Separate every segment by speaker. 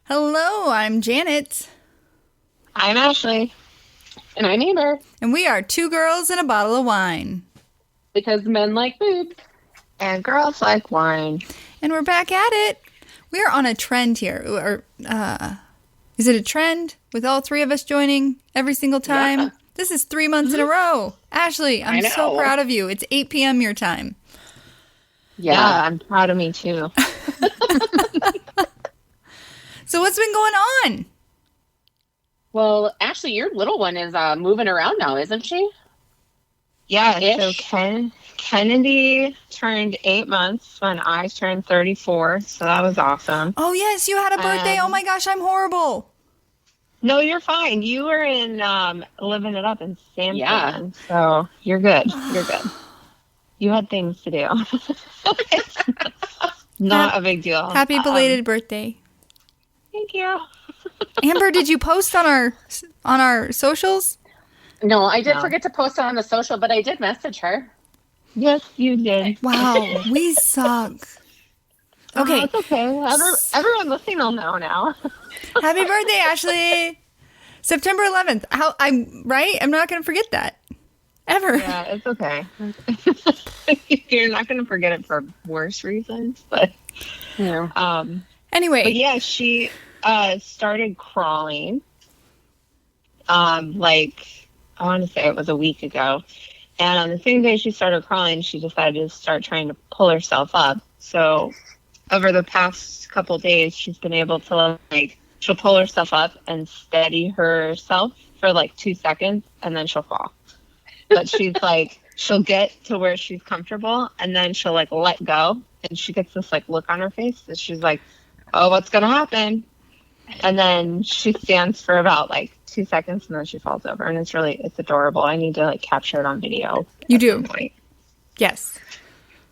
Speaker 1: Hello, I'm Janet.
Speaker 2: I'm Ashley.
Speaker 3: And I'm Amber.
Speaker 1: And we are two girls and a bottle of wine.
Speaker 3: Because men like food.
Speaker 2: And girls like wine.
Speaker 1: And we're back at it. We are on a trend here. Or, is it a trend with all three of us joining every single time?
Speaker 3: Yeah.
Speaker 1: This is 3 months in a row. Ashley, I'm so proud of you. It's 8 p.m. your time.
Speaker 2: Yeah, I'm proud of me too.
Speaker 1: So what's been going on?
Speaker 3: Well, Ashley, your little one is moving around now, isn't she?
Speaker 2: Yeah,
Speaker 3: Ish.
Speaker 2: so Kennedy turned 8 months when I turned 34, so that was awesome.
Speaker 1: Oh, yes, you had a birthday. Oh, my gosh, I'm horrible.
Speaker 2: No, you're fine. You were in living it up in San
Speaker 3: Yeah.
Speaker 2: so you're good. You're good. You had things to do. Not a big deal.
Speaker 1: Happy belated birthday.
Speaker 2: Thank you.
Speaker 1: Amber, did you post on our socials?
Speaker 3: No, I did forget to post it on the social, but I did message her.
Speaker 2: Yes, you did.
Speaker 1: Wow, we suck. Okay.
Speaker 2: It's okay. Everyone listening will know now.
Speaker 1: Happy birthday, Ashley. September 11th. I'm right? I'm not going to forget that. Ever.
Speaker 2: Yeah, it's okay. You're not going to forget it for worse reasons, but
Speaker 1: Anyway.
Speaker 2: But yeah, she started crawling. Like I want to say it was a week ago. And on the same day she started crawling, she decided to start trying to pull herself up. So over the past couple days, she's been able to she'll pull herself up and steady herself for 2 seconds, and then she'll fall. But she's she'll get to where she's comfortable, and then she'll let go, and she gets this look on her face, and she's like, "Oh, what's gonna happen?" And then she stands for about 2 seconds, and then she falls over, and it's adorable. I need to capture it on video.
Speaker 1: You do. Yes.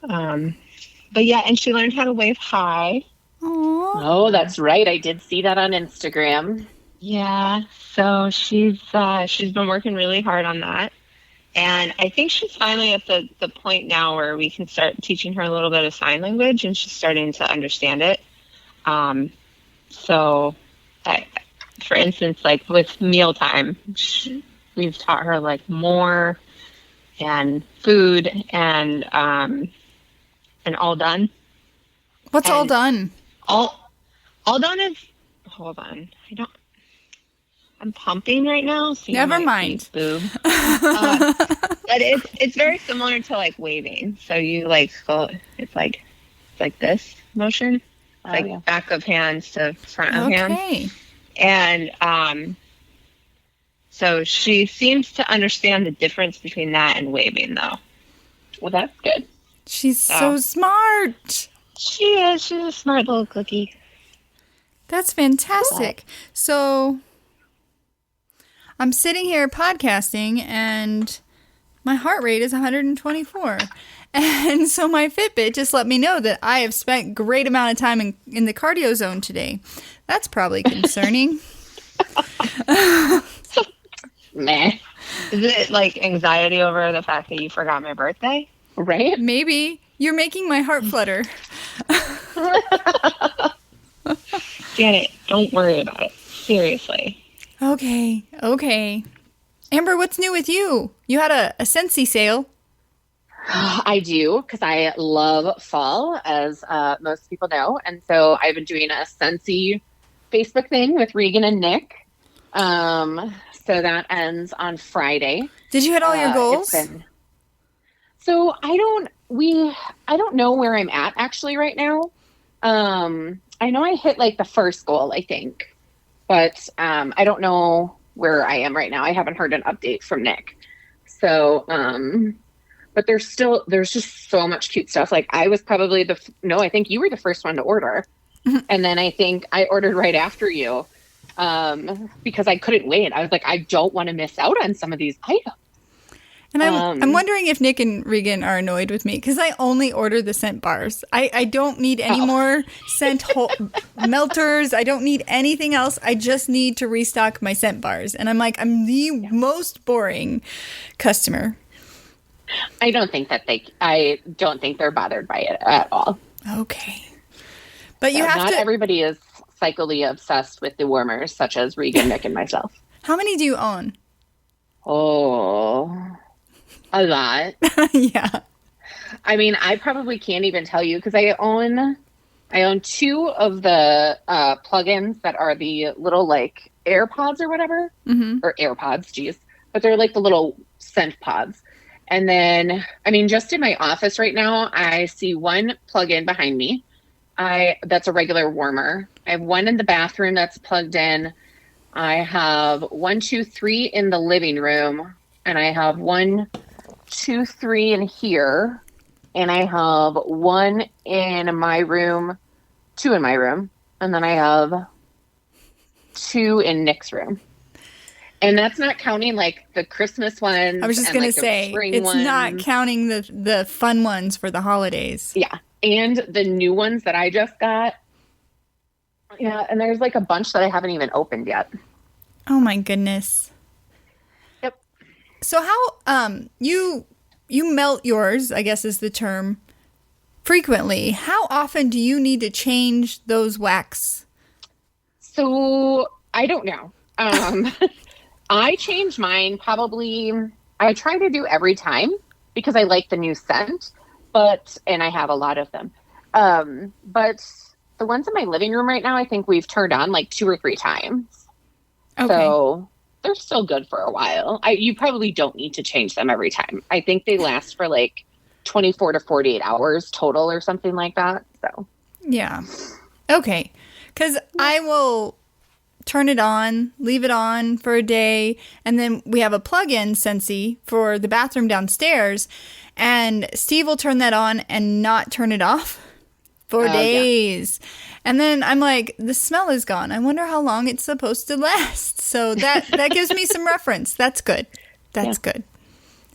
Speaker 2: But yeah, and she learned how to wave hi.
Speaker 1: Aww.
Speaker 3: Oh, that's right. I did see that on Instagram.
Speaker 2: Yeah, so she's been working really hard on that. And I think she's finally at the point now where we can start teaching her a little bit of sign language, and she's starting to understand it. So, for instance, with mealtime, we've taught her more and food and all done.
Speaker 1: What's all done?
Speaker 2: All done is, hold on, I'm pumping right now. So
Speaker 1: never mind.
Speaker 2: Boob. But it's very similar to waving. So you go, it's like this motion, back of hands to front of hands. And so she seems to understand the difference between that and waving, though.
Speaker 3: Well, that's good.
Speaker 1: She's so smart.
Speaker 2: She is. She's a smart little cookie.
Speaker 1: That's fantastic. So I'm sitting here podcasting, and my heart rate is 124. And so my Fitbit just let me know that I have spent great amount of time in the cardio zone today. That's probably concerning.
Speaker 3: Meh.
Speaker 2: Is it anxiety over the fact that you forgot my birthday?
Speaker 3: Right?
Speaker 2: Maybe.
Speaker 1: You're making my heart flutter.
Speaker 2: Janet, don't worry about it. Seriously.
Speaker 1: Okay. Amber, what's new with you? You had a Scentsy sale.
Speaker 3: I do, because I love fall, as most people know. And so I've been doing a Scentsy Facebook thing with Regan and Nick. So that ends on Friday.
Speaker 1: Did you hit all your goals?
Speaker 3: So I don't know where I'm at actually right now. I know I hit the first goal, I think, but I don't know where I am right now. I haven't heard an update from Nick. So, but there's just so much cute stuff. I was probably I think you were the first one to order. And then I think I ordered right after you, because I couldn't wait. I was like, I don't want to miss out on some of these items.
Speaker 1: And I'm wondering if Nick and Regan are annoyed with me because I only order the scent bars. I don't need any more scent melters. I don't need anything else. I just need to restock my scent bars. And I'm the most boring customer.
Speaker 3: I don't think they're bothered by it at all.
Speaker 1: Okay. But
Speaker 3: not everybody is psychically obsessed with the warmers, such as Regan, Nick, and myself.
Speaker 1: How many do you own?
Speaker 3: Oh, a lot.
Speaker 1: Yeah.
Speaker 3: I mean, I probably can't even tell you because I own 2 of the plugins that are the little like AirPods or whatever, or AirPods, geez, but they're like the little scent pods. And then, I mean, just in my office right now, I see 1 plug-in behind me. That's a regular warmer. I have 1 in the bathroom that's plugged in. I have 1, 2, 3 in the living room, and I have 1, 2, 3 in here, and I have 1 in my room, 2 in my room, and then I have 2 in Nick's room. And that's not counting like the Christmas ones.
Speaker 1: I was just going to say, it's not counting the fun ones for the holidays.
Speaker 3: Yeah. And the new ones that I just got. Yeah. And there's like a bunch that I haven't even opened yet.
Speaker 1: Oh my goodness.
Speaker 3: Yep.
Speaker 1: So how, you melt yours, I guess is the term, frequently. How often do you need to change those wax?
Speaker 3: So I don't know. I change mine I try to do every time because I like the new scent, and I have a lot of them. But the ones in my living room right now, I think we've turned on like 2 or 3 times. Okay. So they're still good for a while. You probably don't need to change them every time. I think they last for like 24 to 48 hours total or something like that. So
Speaker 1: yeah. Okay. Because I will turn it on, leave it on for a day, and then we have a plug-in Scentsy for the bathroom downstairs, and Steve will turn that on and not turn it off for days. Yeah. And then I'm like, the smell is gone. I wonder how long it's supposed to last. So that gives me some reference. That's good. That's good.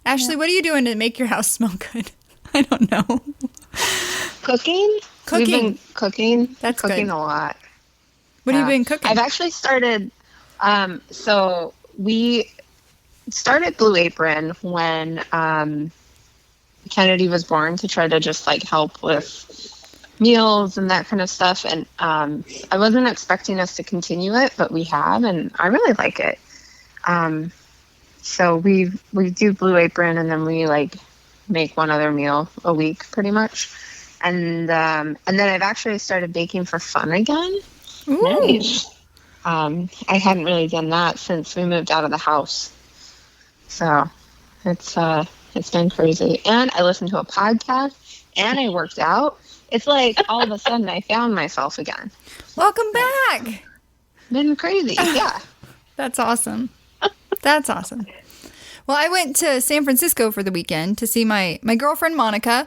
Speaker 1: Ashley, what are you doing to make your house smell good? I don't know.
Speaker 2: Cooking. We've been cooking.
Speaker 1: That's
Speaker 2: cooking
Speaker 1: good.
Speaker 2: A lot.
Speaker 1: What have you been cooking?
Speaker 2: I've actually started, so we started Blue Apron when Kennedy was born to try to just like help with meals and that kind of stuff. And I wasn't expecting us to continue it, but we have, and I really like it. So we do Blue Apron, and then we like make one other meal a week pretty much. And then I've actually started baking for fun again.
Speaker 1: Ooh.
Speaker 2: Nice. I hadn't really done that since we moved out of the house. So it's been crazy. And I listened to a podcast and I worked out. It's like all of a sudden I found myself again.
Speaker 1: Welcome back.
Speaker 2: Been crazy. Yeah.
Speaker 1: That's awesome. That's awesome. Well, I went to San Francisco for the weekend to see my girlfriend, Monica.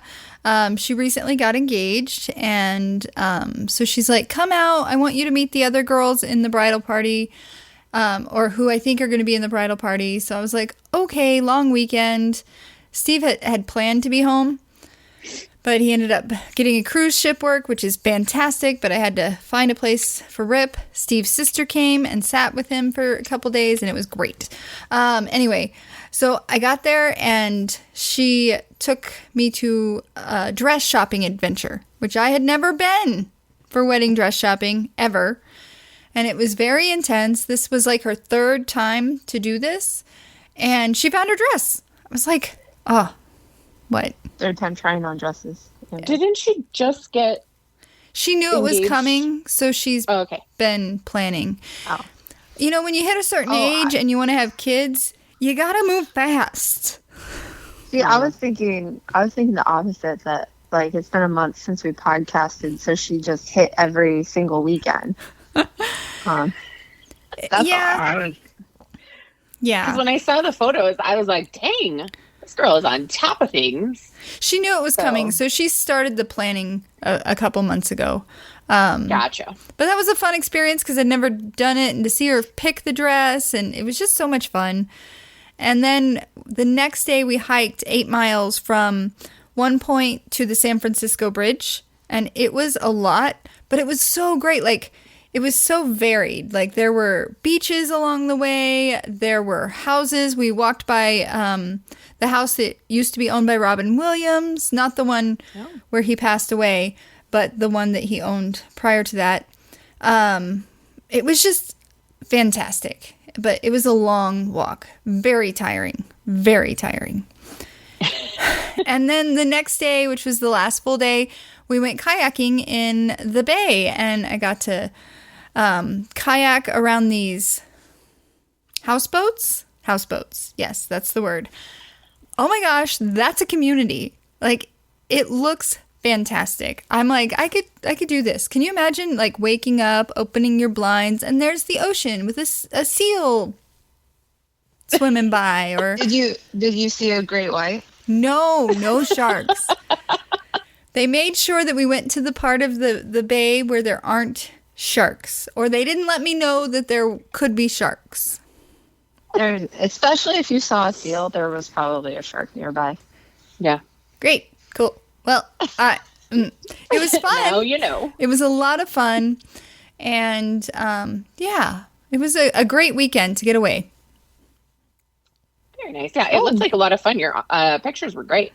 Speaker 1: She recently got engaged, and so she's like, come out. I want you to meet the other girls in the bridal party, or who I think are going to be in the bridal party. So I was like, okay, long weekend. Steve had planned to be home, but he ended up getting a cruise ship work, which is fantastic, but I had to find a place for Rip. Steve's sister came and sat with him for a couple days, and it was great. Anyway, so I got there, and she took me to a dress shopping adventure, which I had never been for wedding dress shopping, ever. And it was very intense. This was like her 3rd time to do this, and she found her dress. I was like, oh, what?
Speaker 2: 3rd time trying on dresses.
Speaker 3: Yeah. Didn't she just get
Speaker 1: She knew engaged? It was coming, so she's been planning.
Speaker 2: Oh.
Speaker 1: You know, when you hit a certain age and you want to have kids, you gotta move fast.
Speaker 2: See, I was thinking the opposite, that like it's been a month since we podcasted, so she just hit every single weekend. That's
Speaker 1: yeah. Yeah.
Speaker 3: Because when I saw the photos, I was like, dang, this girl is on top of things.
Speaker 1: She knew it was coming, so she started the planning a couple months ago.
Speaker 3: Gotcha.
Speaker 1: But that was a fun experience because I'd never done it, and to see her pick the dress, and it was just so much fun. And then the next day we hiked 8 miles from one point to the San Francisco Bridge, and it was a lot, but it was so great. Like, it was so varied. Like, there were beaches along the way. There were houses. We walked by the house that used to be owned by Robin Williams, not the one where he passed away, but the one that he owned prior to that. It was just fantastic, but it was a long walk. Very tiring. Very tiring. And then the next day, which was the last full day, we went kayaking in the bay, and I got to kayak around these houseboats. Houseboats. Yes, that's the word. Oh my gosh, that's a community. Like, it looks fantastic. I'm like, I could do this. Can you imagine, like, waking up, opening your blinds, and there's the ocean with a seal swimming by? Or
Speaker 2: Did you see a great white?
Speaker 1: no sharks. They made sure that we went to the part of the bay where there aren't sharks, or they didn't let me know that there could be sharks.
Speaker 2: Especially if you saw a seal, there was probably a shark nearby.
Speaker 3: Yeah.
Speaker 1: Great. Cool. Well, it was fun.
Speaker 3: Now you know.
Speaker 1: It was a lot of fun. And yeah, it was a great weekend to get away.
Speaker 3: Very nice. Yeah, it looked like a lot of fun. Your pictures were great.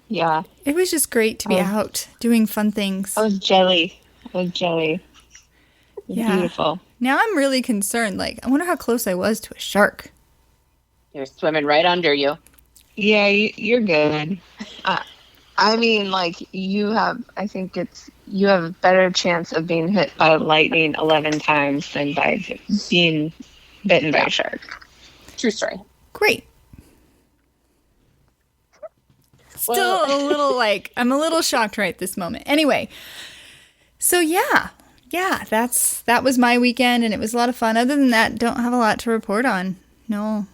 Speaker 2: Yeah.
Speaker 1: It was just great to be out doing fun things.
Speaker 2: I was jelly. It was
Speaker 1: Yeah.
Speaker 2: beautiful.
Speaker 1: Now I'm really concerned. Like, I wonder how close I was to a shark.
Speaker 3: They're swimming right under you.
Speaker 2: Yeah, you're good. I mean, like, you have a better chance of being hit by lightning 11 times than by being bitten by a shark.
Speaker 3: True story.
Speaker 1: Great. Still a little I'm a little shocked right this moment. Anyway, so yeah, that was my weekend, and it was a lot of fun. Other than that, don't have a lot to report on. No.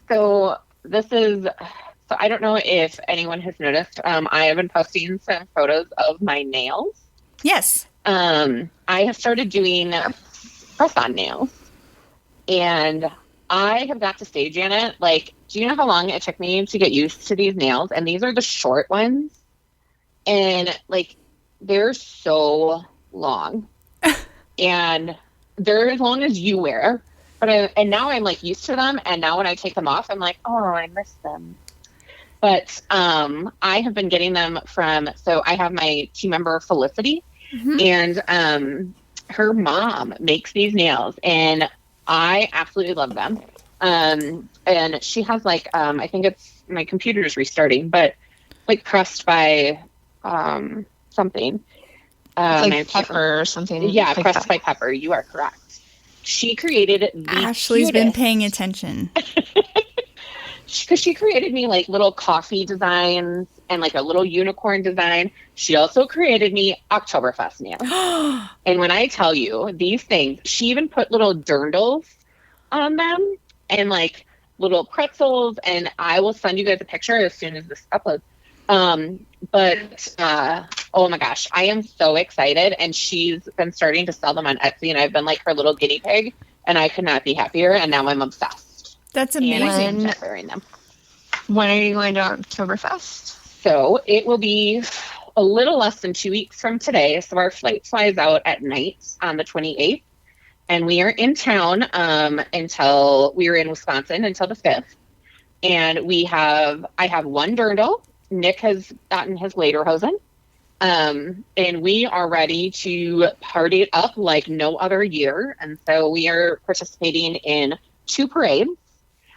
Speaker 3: So I don't know if anyone has noticed. I have been posting some photos of my nails.
Speaker 1: Yes.
Speaker 3: I have started doing press-on nails, and I have got to say, Janet, like, do you know how long it took me to get used to these nails? And these are the short ones, and like, they're so long, and they're as long as you wear. But now I'm like used to them, and now when I take them off, I'm like, oh, I miss them. But I have been getting them so I have my team member Felicity, and her mom makes these nails, and I absolutely love them. And she has like, I think it's my computer's restarting, but like pressed by something.
Speaker 2: Like pepper or something.
Speaker 3: Yeah,
Speaker 2: like
Speaker 3: pressed
Speaker 2: that.
Speaker 3: by pepper. You are correct. She created the
Speaker 1: Ashley's been paying attention.
Speaker 3: Because she created me like little coffee designs and like a little unicorn design. She also created me Octoberfest nails. And when I tell you these things, she even put little dirndls on them and like little pretzels. And I will send you guys a picture as soon as this uploads. Oh my gosh, I am so excited. And she's been starting to sell them on Etsy, and I've been like her little guinea pig, and I could not be happier. And now I'm obsessed.
Speaker 1: That's amazing.
Speaker 3: And I'm wearing them.
Speaker 2: When are you going to Octoberfest?
Speaker 3: So it will be a little less than 2 weeks from today. So our flight flies out at night on the 28th. And we are in town we are in Wisconsin until the 5th. And I have one dirndl. Nick has gotten his lederhosen. And we are ready to party it up like no other year. And so we are participating in 2 parades.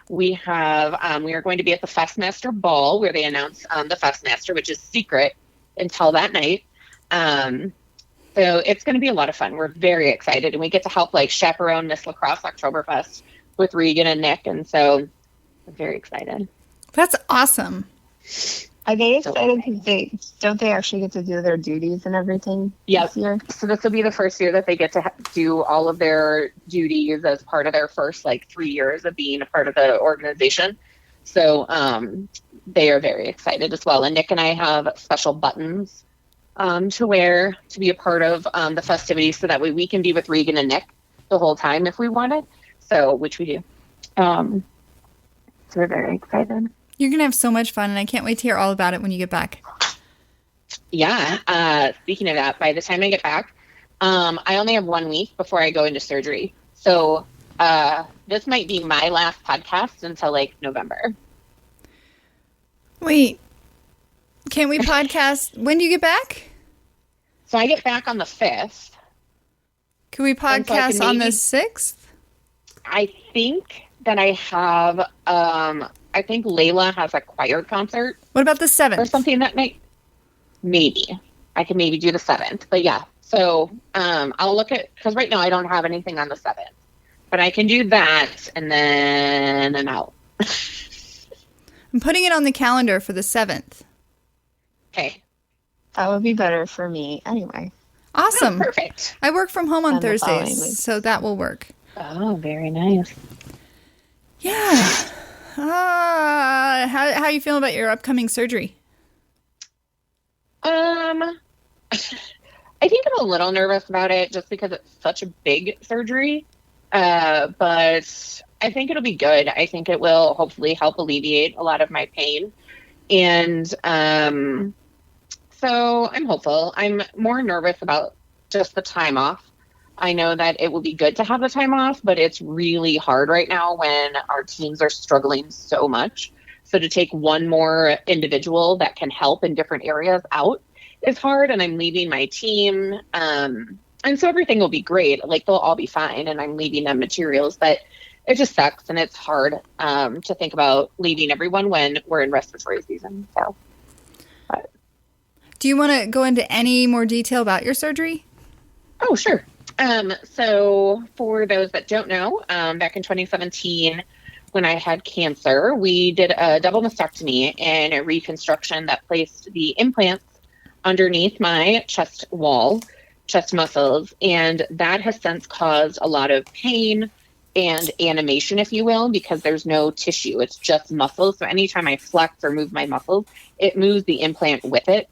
Speaker 3: We are going to be at the Festmaster Ball, where they announce the Festmaster, which is secret until that night. So it's going to be a lot of fun. We're very excited, and we get to help like chaperone Miss Lacrosse Oktoberfest with Regan and Nick, and so I'm very excited.
Speaker 1: That's awesome.
Speaker 2: Are they excited because don't they actually get to do their duties and everything this year?
Speaker 3: So this will be the first year that they get to do all of their duties as part of their first 3 years of being a part of the organization. So they are very excited as well. And Nick and I have special buttons to wear to be a part of the festivities, so that way we can be with Regan and Nick the whole time if we wanted. So, which we do. So we're very excited.
Speaker 1: You're going to have so much fun, and I can't wait to hear all about it when you get back.
Speaker 3: Yeah. Speaking of that, by the time I get back, I only have 1 week before I go into surgery. So this might be my last podcast until November.
Speaker 1: Wait, can't we podcast? When do you get back?
Speaker 3: So I get back on the 5th.
Speaker 1: Can we
Speaker 3: And so I
Speaker 1: podcast
Speaker 3: can
Speaker 1: on the
Speaker 3: maybe-
Speaker 1: 6th?
Speaker 3: I think that I have, I think Layla has a choir concert
Speaker 1: What about the 7th?
Speaker 3: or something that night. Maybe. I can maybe do the 7th. But yeah. So I'll look at, because right now I don't have anything on the 7th. But I can do that, and then I'm out.
Speaker 1: I'm putting it on the calendar for the 7th.
Speaker 3: Okay.
Speaker 2: That would be better for me anyway.
Speaker 1: Awesome.
Speaker 3: Oh, perfect.
Speaker 1: I work from home on
Speaker 2: And the following
Speaker 1: Thursdays,
Speaker 2: week.
Speaker 1: so that will work.
Speaker 3: Oh, very nice.
Speaker 1: Yeah. How you feeling about your upcoming surgery?
Speaker 3: I think I'm a little nervous about it just because it's such a big surgery. But I think it'll be good. I think it will hopefully help alleviate a lot of my pain. And so I'm hopeful. I'm more nervous about just the time off. I know that it will be good to have the time off, but it's really hard right now when our teams are struggling so much. So to take one more individual that can help in different areas out is hard, and I'm leaving my team. And so everything will be great. Like, they'll all be fine, and I'm leaving them materials, but it just sucks, and it's hard to think about leaving everyone when we're in respiratory season. So, but.
Speaker 1: Do you want to go into any more detail about your surgery?
Speaker 3: Oh, sure. So for those that don't know, back in 2017, when I had cancer, we did a double mastectomy and a reconstruction that placed the implants underneath my chest wall, chest muscles, and that has since caused a lot of pain and animation, if you will, because there's no tissue. It's just muscles. So anytime I flex or move my muscles, it moves the implant with it.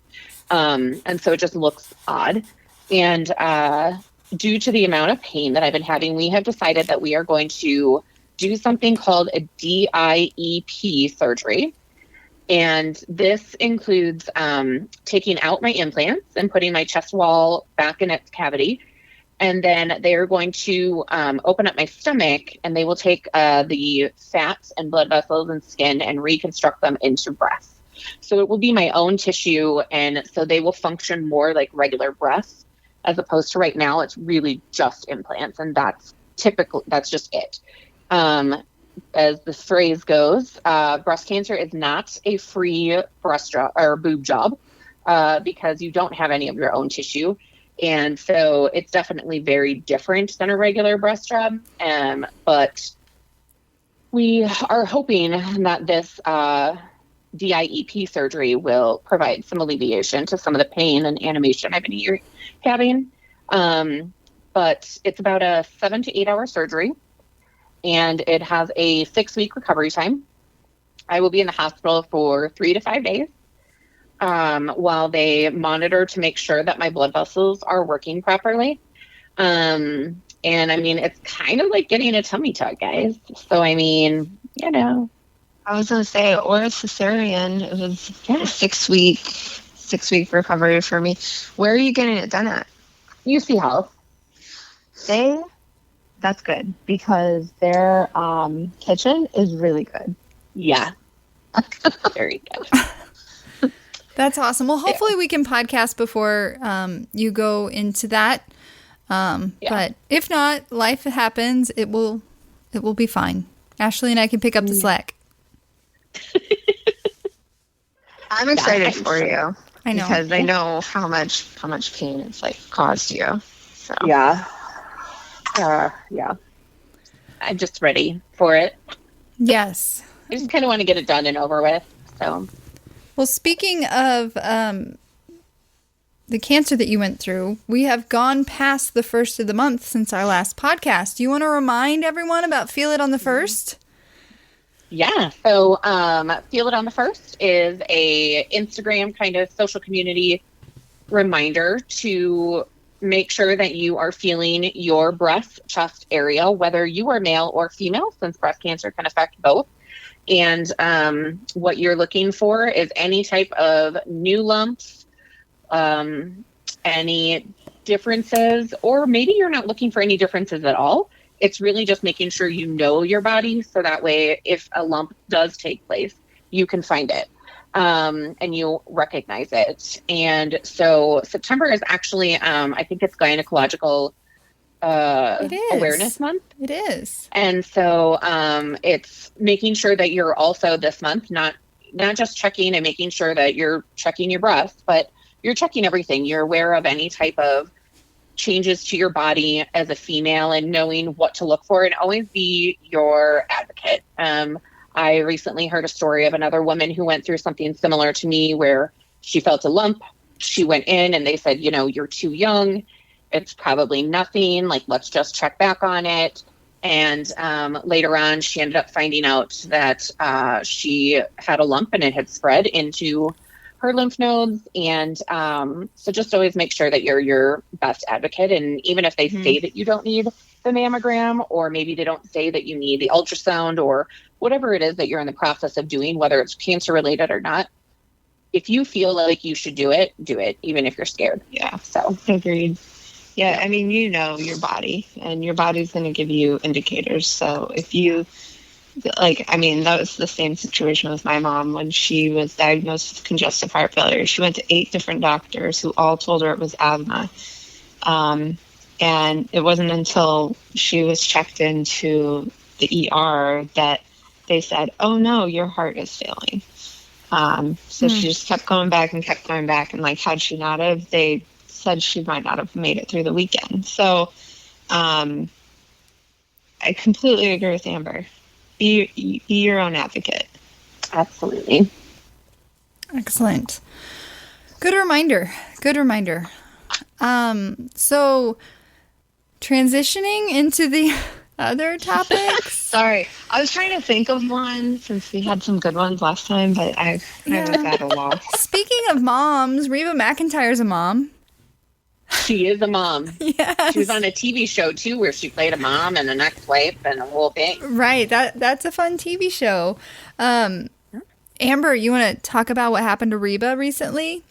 Speaker 3: And so it just looks odd. And due to the amount of pain that I've been having, we have decided that we are going to do something called a DIEP surgery. And this includes taking out my implants and putting my chest wall back in its cavity. And then they are going to open up my stomach, and they will take the fats and blood vessels and skin and reconstruct them into breasts. So it will be my own tissue, and so they will function more like regular breasts, as opposed to right now it's really just implants, and that's just it. As the phrase goes, breast cancer is not a free breast job or boob job because you don't have any of your own tissue. And so it's definitely very different than a regular breast job. But we are hoping that this DIEP surgery will provide some alleviation to some of the pain and animation I've been having. But it's about a 7 to 8 hour surgery, and it has a 6-week recovery time. I will be in the hospital for 3 to 5 days while they monitor to make sure that my blood vessels are working properly. And I mean, it's kind of like getting a tummy tuck, guys. So, I mean, you know.
Speaker 2: I was going to say, or a cesarean. It was a 6-week recovery for me. Where are you getting it done at?
Speaker 3: UC Health.
Speaker 2: That's good because their kitchen is really good.
Speaker 3: Yeah. Very good.
Speaker 1: That's awesome. Well, hopefully we can podcast before you go into that. But if not, life happens. It will be fine. Ashley and I can pick up the slack.
Speaker 2: I'm excited for you.
Speaker 1: I know.
Speaker 2: Because I know how much pain it's like caused you. So
Speaker 3: Yeah. Yeah. I'm just ready for it.
Speaker 1: Yes.
Speaker 3: I just kind of want to get it done and over with. So.
Speaker 1: Well, speaking of the cancer that you went through, we have gone past the 1st of the month since our last podcast. Do you want to remind everyone about Feel It on the 1st?
Speaker 3: Yeah. So Feel It on the 1st is a Instagram kind of social community reminder to make sure that you are feeling your breast, chest area, whether you are male or female, since breast cancer can affect both. And what you're looking for is any type of new lumps, any differences, or maybe you're not looking for any differences at all. It's really just making sure you know your body, so that way if a lump does take place, you can find it and you recognize it. And so September is actually, I think it's Gynecological
Speaker 1: It is.
Speaker 3: Awareness Month.
Speaker 1: It is.
Speaker 3: And so it's making sure that you're also this month not just checking and making sure that you're checking your breath, but you're checking everything. You're aware of any type of changes to your body as a female and knowing what to look for, and always be your advocate. I recently heard a story of another woman who went through something similar to me where she felt a lump. She went in and they said, you're too young. It's probably nothing. Like, let's just check back on it. And later on, she ended up finding out that she had a lump and it had spread into her lymph nodes. And so just always make sure that you're your best advocate. And even if they say that you don't need the mammogram, or maybe they don't say that you need the ultrasound, or whatever it is that you're in the process of doing, whether it's cancer related or not, if you feel like you should do it, even if you're scared.
Speaker 2: Yeah.
Speaker 3: So
Speaker 2: agreed. Yeah. I mean, your body, and your body's going to give you indicators. So if you that was the same situation with my mom when she was diagnosed with congestive heart failure. She went to 8 different doctors who all told her it was asthma. And it wasn't until she was checked into the ER that they said, oh no, your heart is failing. So she just kept going back. And like, had she not have, they said she might not have made it through the weekend. So I completely agree with Amber. Be your own advocate.
Speaker 3: absolutely.
Speaker 1: Excellent. Good reminder. So transitioning into the other topics.
Speaker 2: Sorry, I was trying to think of one since we had some good ones last time, but I was at a loss.
Speaker 1: Speaking of moms, Reba McEntire's a mom.
Speaker 3: She is a mom.
Speaker 1: Yes.
Speaker 3: She was on a TV show too where she played a mom and an ex-wife and a whole thing.
Speaker 1: Right. That's a fun TV show. Amber, you want to talk about what happened to Reba recently?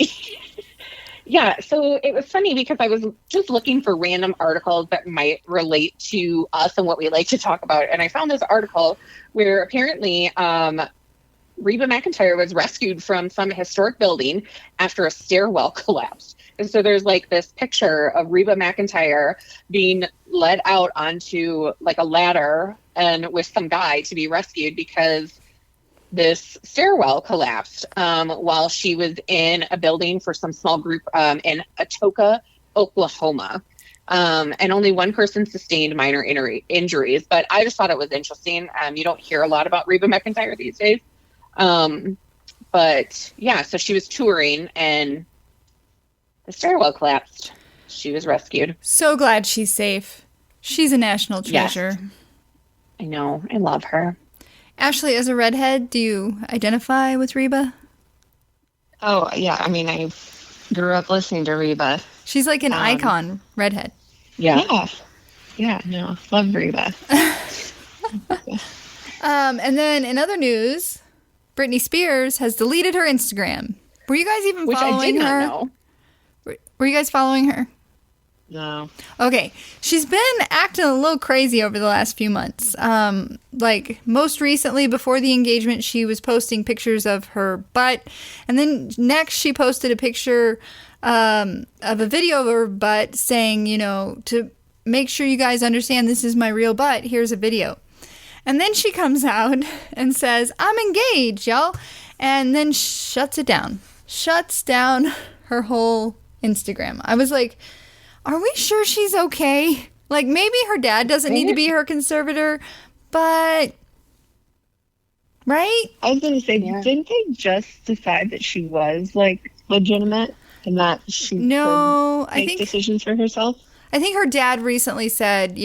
Speaker 3: Yeah, so it was funny because I was just looking for random articles that might relate to us and what we like to talk about. And I found this article where apparently Reba McEntire was rescued from some historic building after a stairwell collapsed. And so there's like this picture of Reba McEntire being led out onto like a ladder and with some guy to be rescued because this stairwell collapsed while she was in a building for some small group in Atoka, Oklahoma. And only one person sustained minor injuries. But I just thought it was interesting. You don't hear a lot about Reba McEntire these days. But yeah, so she was touring and the stairwell collapsed. She was rescued.
Speaker 1: So glad she's safe. She's a national treasure.
Speaker 3: Yes. I know. I love her.
Speaker 1: Ashley, as a redhead, do you identify with Reba?
Speaker 2: Oh, yeah. I mean, I grew up listening to Reba.
Speaker 1: She's like an icon redhead.
Speaker 3: Yeah.
Speaker 2: Yeah, no. Love Reba.
Speaker 1: And then in other news, Britney Spears has deleted her Instagram. Were you guys even following
Speaker 3: I did not
Speaker 1: her?
Speaker 3: know.
Speaker 1: Were you guys following her?
Speaker 2: No.
Speaker 1: Okay. She's been acting a little crazy over the last few months. Like most recently before the engagement, she was posting pictures of her butt. And then next she posted a picture of a video of her butt saying, to make sure you guys understand this is my real butt, here's a video. And then she comes out and says, I'm engaged, y'all. And then shuts it down. Shuts down her whole Instagram. I was like, are we sure she's okay? Like, maybe her dad doesn't need to be her conservator, but... Right?
Speaker 2: I was going to say, didn't they just decide that she was, like, legitimate and that she could make decisions for herself?
Speaker 1: I think her dad recently said,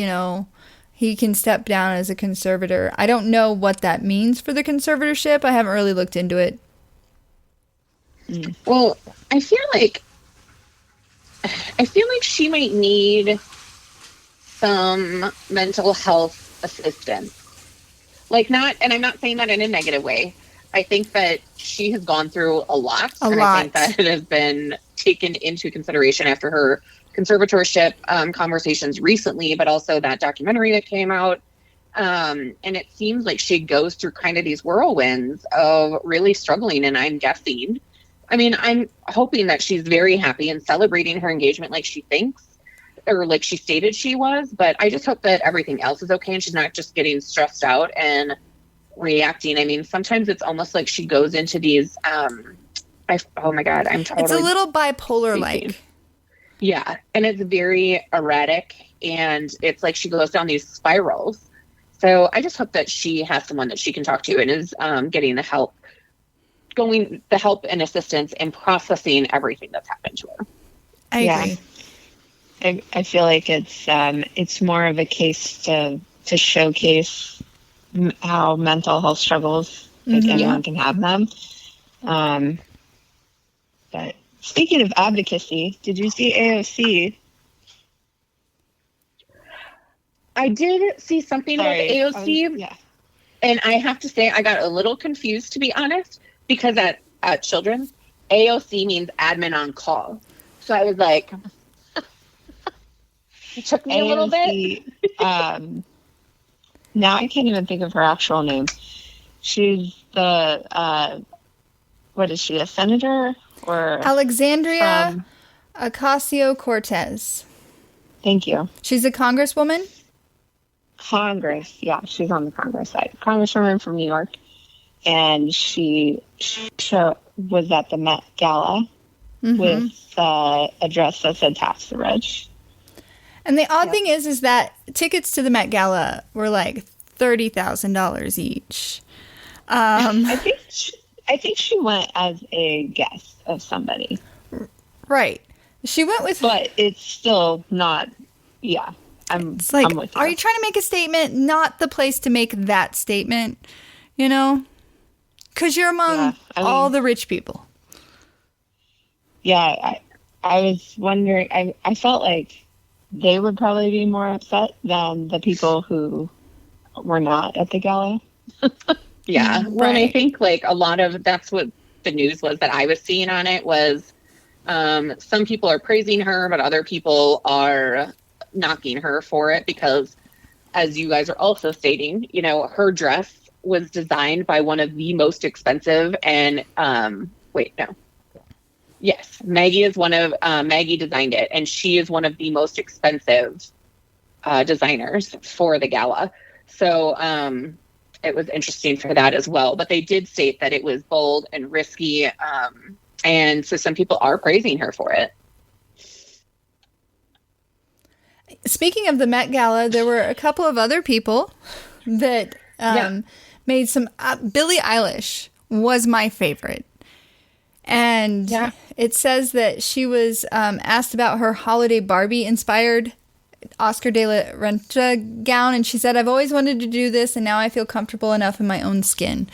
Speaker 1: he can step down as a conservator. I don't know what that means for the conservatorship. I haven't really looked into it.
Speaker 3: Well, I feel like she might need some mental health assistance. And I'm not saying that in a negative way. I think that she has gone through a lot. I think that it has been taken into consideration after her conservatorship conversations recently, but also that documentary that came out. And it seems like she goes through kind of these whirlwinds of really struggling. And I'm guessing, I'm hoping that she's very happy and celebrating her engagement like she thinks. or like she stated she was, but I just hope that everything else is okay and she's not just getting stressed out and reacting. I mean, sometimes it's almost like she goes into these, oh my God, I'm totally.
Speaker 1: It's a little bipolar-like.
Speaker 3: Yeah. And it's very erratic and it's like she goes down these spirals. So I just hope that she has someone that she can talk to and is getting the help and assistance in processing everything that's happened to her.
Speaker 1: I agree.
Speaker 2: I feel like it's more of a case to showcase how mental health struggles, like anyone can have them. But speaking of advocacy, did you see AOC?
Speaker 3: I did see something with AOC, and I have to say I got a little confused, to be honest, because at Children's, AOC means admin on call. So I was like, it took me a little bit.
Speaker 2: Now I can't even think of her actual name. She's the, what is she, a senator? Or
Speaker 1: Alexandria Ocasio-Cortez.
Speaker 2: Thank you.
Speaker 1: She's a congresswoman?
Speaker 2: Congress, yeah, she's on the Congress side. Congresswoman from New York. And she was at the Met Gala with a dress that said tax the rich.
Speaker 1: And the odd thing is that tickets to the Met Gala were like $30,000 each.
Speaker 2: I think she went as a guest of somebody.
Speaker 1: Right. She went with...
Speaker 2: But it's still not... Yeah.
Speaker 1: It's like,
Speaker 2: I'm with you.
Speaker 1: Are you trying to make a statement? Not the place to make that statement, you know? Because you're among all the rich people.
Speaker 2: Yeah, I was wondering... I felt like they would probably be more upset than the people who were not at the gala.
Speaker 3: Yeah. Well, and I think like a lot of that's what the news was that I was seeing on it was some people are praising her, but other people are knocking her for it because, as you guys are also stating, you know, her dress was designed by one of the most expensive and Yes, Maggie designed it, and she is one of the most expensive designers for the gala. So it was interesting for that as well. But they did state that it was bold and risky, and so some people are praising her for it.
Speaker 1: Speaking of the Met Gala, there were a couple of other people that made some... Billie Eilish was my favorite. And it says that she was asked about her holiday Barbie-inspired Oscar de la Renta gown, and she said, "I've always wanted to do this, and now I feel comfortable enough in my own skin."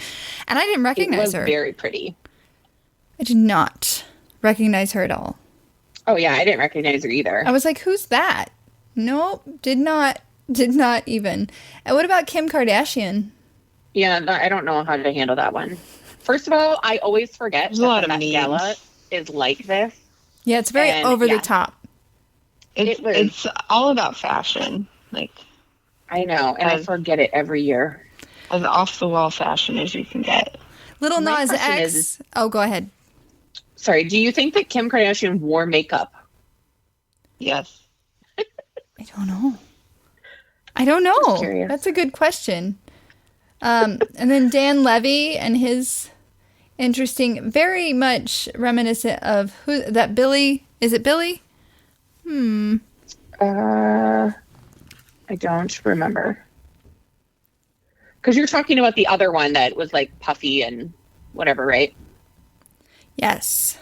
Speaker 1: And I didn't recognize her.
Speaker 3: It was very pretty.
Speaker 1: I did not recognize her at all.
Speaker 3: Oh, yeah, I didn't recognize her either.
Speaker 1: I was like, who's that? Nope, did not even. And what about Kim Kardashian?
Speaker 3: Yeah, I don't know how to handle that one. First of all, I always forget that the Met Gala is like this.
Speaker 1: Yeah, it's very over the top.
Speaker 2: It's all about fashion. Like,
Speaker 3: I know, and I forget it every year.
Speaker 2: As off the wall fashion as you can get.
Speaker 1: Little Nas X. Oh, go ahead.
Speaker 3: Sorry, do you think that Kim Kardashian wore makeup?
Speaker 2: Yes.
Speaker 1: I don't know. That's a good question. And then Dan Levy and his interesting, very much reminiscent of Billy. Is it Billy?
Speaker 3: I don't remember. Because you're talking about the other one that was like puffy and whatever, right?
Speaker 1: Yes.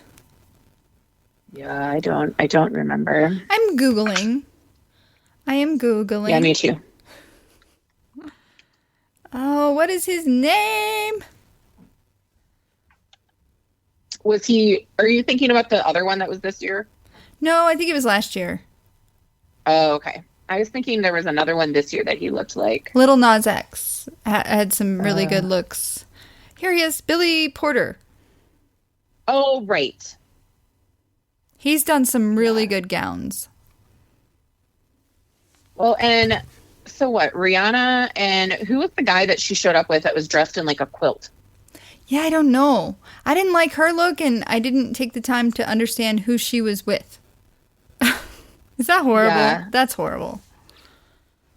Speaker 3: Yeah, I don't remember.
Speaker 1: I'm Googling.
Speaker 3: Yeah, me too.
Speaker 1: Oh, what is his name?
Speaker 3: Are you thinking about the other one that was this year?
Speaker 1: No, I think it was last year.
Speaker 3: Oh, okay. I was thinking there was another one this year that he looked like.
Speaker 1: Little Nas X had some really good looks. Here he is, Billy Porter.
Speaker 3: Oh, right.
Speaker 1: He's done some really good gowns.
Speaker 3: Well, and so what? Rihanna, and who was the guy that she showed up with that was dressed in like a quilt?
Speaker 1: Yeah, I don't know. I didn't like her look, and I didn't take the time to understand who she was with. Is that horrible?
Speaker 3: Yeah.
Speaker 1: That's horrible.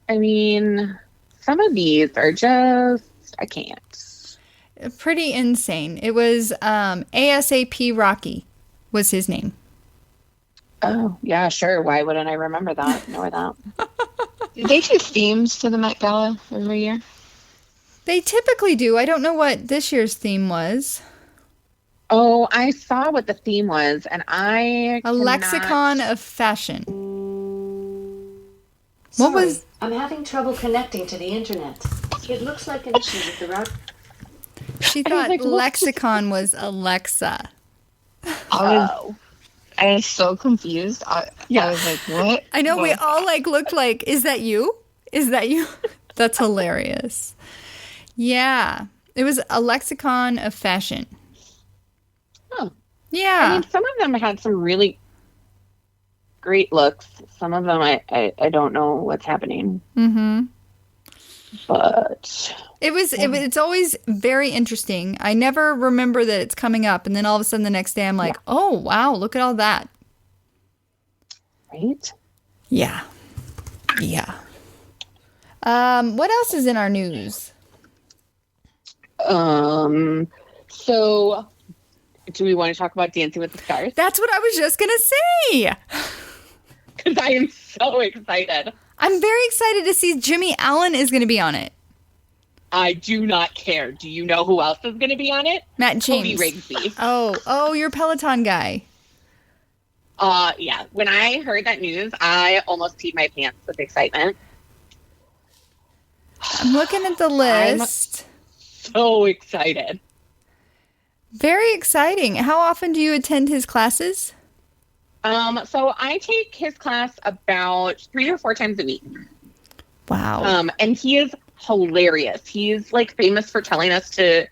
Speaker 3: I mean, some of these are just, I can't.
Speaker 1: Pretty insane. It was ASAP Rocky was his name.
Speaker 3: Oh, yeah, sure. Why wouldn't I remember that? Know that.
Speaker 2: Do they do themes to the Met Gala every year?
Speaker 1: They typically do. I don't know what this year's theme was.
Speaker 3: Oh, I saw what the theme was, and
Speaker 1: A lexicon of fashion. What was...
Speaker 4: I'm having trouble connecting to the internet. It looks like an issue with the router.
Speaker 1: She thought lexicon was Alexa.
Speaker 2: I was so confused. I was like, what?
Speaker 1: I know, we all looked like, is that you? Is that you? That's hilarious. Yeah. It was a lexicon of fashion.
Speaker 3: Oh.
Speaker 1: Yeah.
Speaker 3: I mean, some of them had some really great looks. Some of them I don't know what's happening.
Speaker 1: Mm-hmm.
Speaker 3: But
Speaker 1: it's always very interesting. I never remember that it's coming up, and then all of a sudden the next day I'm like, oh wow, look at all that.
Speaker 3: Right?
Speaker 1: Yeah. Yeah. What else is in our news?
Speaker 3: So do we want to talk about Dancing with the Stars?
Speaker 1: That's what I was just gonna say.
Speaker 3: Because I am so excited.
Speaker 1: I'm very excited to see Jimmy Allen is going to be on it.
Speaker 3: I do not care. Do you know who else is going to be on it?
Speaker 1: Matt James.
Speaker 3: Cody Rigsby.
Speaker 1: Oh, you're a Peloton guy.
Speaker 3: Yeah. When I heard that news, I almost peed my pants with excitement.
Speaker 1: I'm looking at the list.
Speaker 3: So excited.
Speaker 1: Very exciting. How often do you attend his classes?
Speaker 3: So I take his class about 3 or 4 times a week.
Speaker 1: Wow.
Speaker 3: And he is hilarious. He's famous for telling us to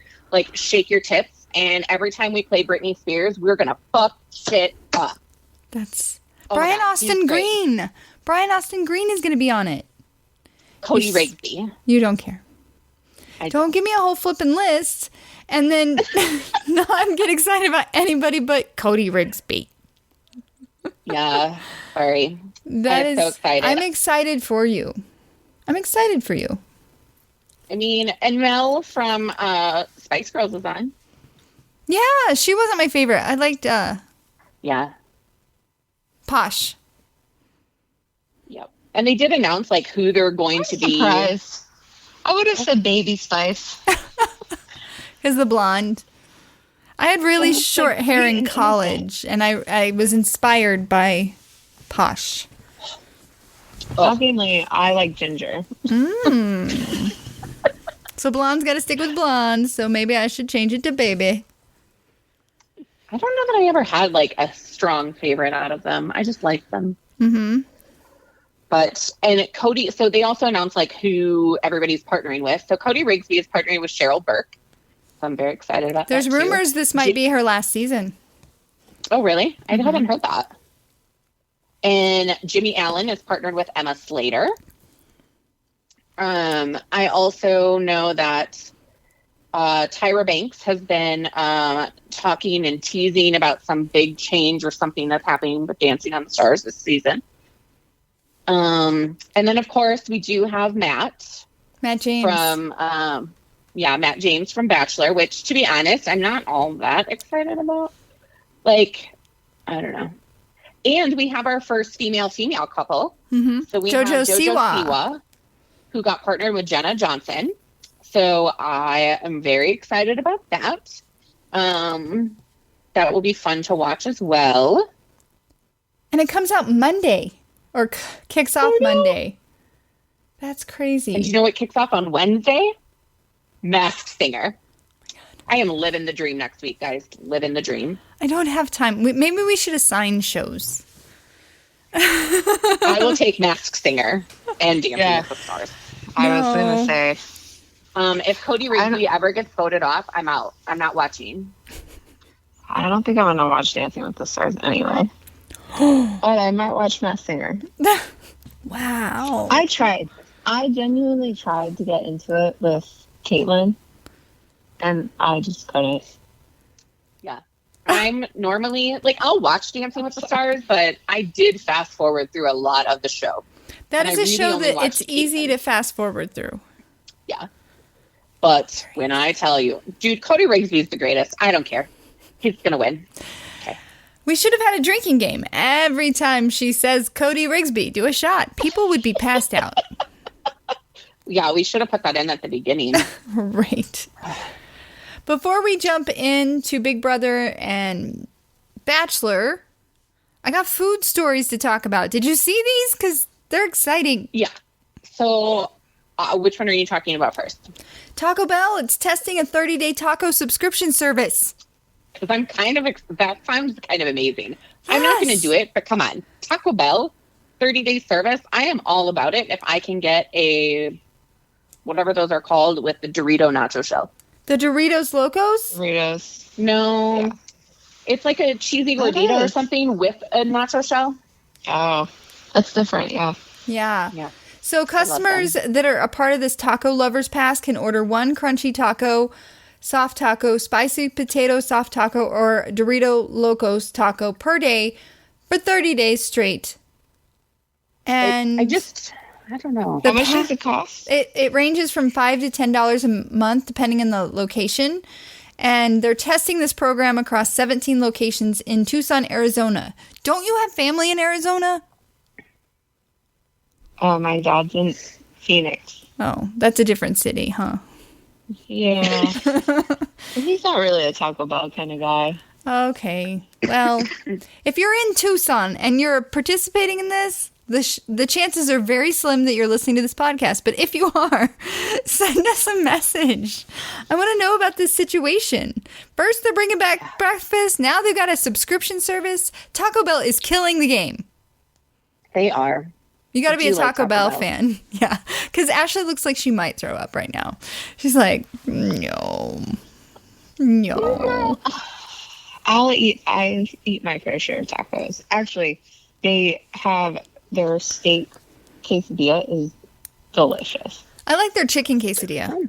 Speaker 3: shake your tits. And every time we play Britney Spears, we're going to fuck shit up.
Speaker 1: That's
Speaker 3: Oh
Speaker 1: Brian
Speaker 3: God,
Speaker 1: Austin Green. Brian Austin Green is going to be on it.
Speaker 3: Cody Rigsby.
Speaker 1: You don't care. Don't give me a whole flipping list and then not get excited about anybody but Cody Rigsby.
Speaker 3: Yeah, sorry. I'm so excited.
Speaker 1: I'm excited for you. I'm excited for you.
Speaker 3: I mean, and Mel from Spice Girls is on.
Speaker 1: Yeah, she wasn't my favorite. I liked
Speaker 3: Yeah.
Speaker 1: Posh.
Speaker 3: Yep. And they did announce who they're going to be.
Speaker 2: Surprised. I would have said Baby Spice.
Speaker 1: Because the blonde. I had really short hair in college, and I was inspired by Posh.
Speaker 2: Shockingly, I like ginger.
Speaker 1: So blonde's got to stick with blonde, so maybe I should change it to baby.
Speaker 3: I don't know that I ever had a strong favorite out of them. I just like them.
Speaker 1: Mm-hmm.
Speaker 3: But, and Cody, so they also announced who everybody's partnering with. So Cody Rigsby is partnering with Cheryl Burke. So I'm very excited about
Speaker 1: There's
Speaker 3: that. There's
Speaker 1: rumors this might be her last season.
Speaker 3: Oh, really? I haven't heard that. And Jimmy Allen is partnered with Emma Slater. I also know that Tyra Banks has been talking and teasing about some big change or something that's happening with Dancing on the Stars this season. And then, of course, we do have Matt
Speaker 1: James
Speaker 3: from Matt James from Bachelor, which, to be honest, I'm not all that excited about. I don't know. And we have our first female-female couple.
Speaker 1: Mm-hmm.
Speaker 3: So we
Speaker 1: JoJo
Speaker 3: have JoJo
Speaker 1: Siwa,
Speaker 3: Siwa, who got partnered with Jenna Johnson. So I am very excited about that. That will be fun to watch as well.
Speaker 1: And it comes out Monday, or kicks off Monday. That's crazy.
Speaker 3: And do you know what kicks off on Wednesday? Masked Singer. I am living the dream next week, guys. Living the dream.
Speaker 1: I don't have time. Maybe we should assign shows.
Speaker 3: I will take Masked Singer and Dancing with the Stars.
Speaker 2: I was going to say.
Speaker 3: If Cody Rigsby ever gets voted off, I'm out. I'm not watching.
Speaker 2: I don't think I'm going to watch Dancing with the Stars anyway. But I might watch Masked Singer.
Speaker 1: Wow.
Speaker 2: I tried. I genuinely tried to get into it with Caitlin, and I just couldn't.
Speaker 3: Yeah. I'm normally, like, I'll watch Dancing with the Stars, but I did fast forward through a lot of the show.
Speaker 1: That
Speaker 3: And
Speaker 1: is
Speaker 3: I
Speaker 1: a
Speaker 3: really
Speaker 1: show
Speaker 3: only
Speaker 1: that
Speaker 3: watched
Speaker 1: it's easy
Speaker 3: Caitlin.
Speaker 1: to fast forward through.
Speaker 3: Yeah. But when I tell you, dude, Cody Rigsby is the greatest. I don't care. He's going to win. Okay.
Speaker 1: We should have had a drinking game. Every time she says Cody Rigsby, do a shot. People would be passed out.
Speaker 3: Yeah, we should have put that in at the beginning.
Speaker 1: Right. Before we jump into Big Brother and Bachelor, I got food stories to talk about. Did you see these? Because they're exciting.
Speaker 3: Yeah. So, which one are you talking about first?
Speaker 1: Taco Bell, it's testing a 30-day taco subscription service.
Speaker 3: Because I'm that sounds kind of amazing. I'm not going to do it, but come on. Taco Bell, 30-day service. I am all about it if I can get a, whatever those are called, with the Dorito nacho shell.
Speaker 1: The Doritos Locos?
Speaker 2: Doritos.
Speaker 3: No.
Speaker 2: Yeah.
Speaker 3: It's like a cheesy gordita or something with a nacho shell.
Speaker 2: Oh, that's different. Yeah.
Speaker 1: Yeah.
Speaker 3: Yeah.
Speaker 1: So customers that are a part of this Taco Lovers Pass can order one crunchy taco, soft taco, spicy potato soft taco, or Dorito Locos taco per day for 30 days straight. And
Speaker 3: I don't know.
Speaker 2: How much does it cost?
Speaker 1: it ranges from $5 to $10 a month, depending on the location. And they're testing this program across 17 locations in Tucson, Arizona. Don't you have family in Arizona?
Speaker 2: Oh, my dad's in Phoenix.
Speaker 1: Oh, that's a different city, huh?
Speaker 2: Yeah. He's not really a Taco Bell kind of guy.
Speaker 1: Okay. Well, if you're in Tucson and you're participating in this, the chances are very slim that you're listening to this podcast. But if you are, send us a message. I want to know about this situation. First, they're bringing back breakfast. Now they've got a subscription service. Taco Bell is killing the game.
Speaker 3: They are.
Speaker 1: You got to be a
Speaker 3: do like
Speaker 1: Taco Bell
Speaker 3: Bell.
Speaker 1: fan. Yeah. Because Ashley looks like she might throw up right now. She's like, no.
Speaker 2: I eat my fair share of tacos. Actually, they have their steak quesadilla is delicious.
Speaker 1: I like their chicken quesadilla.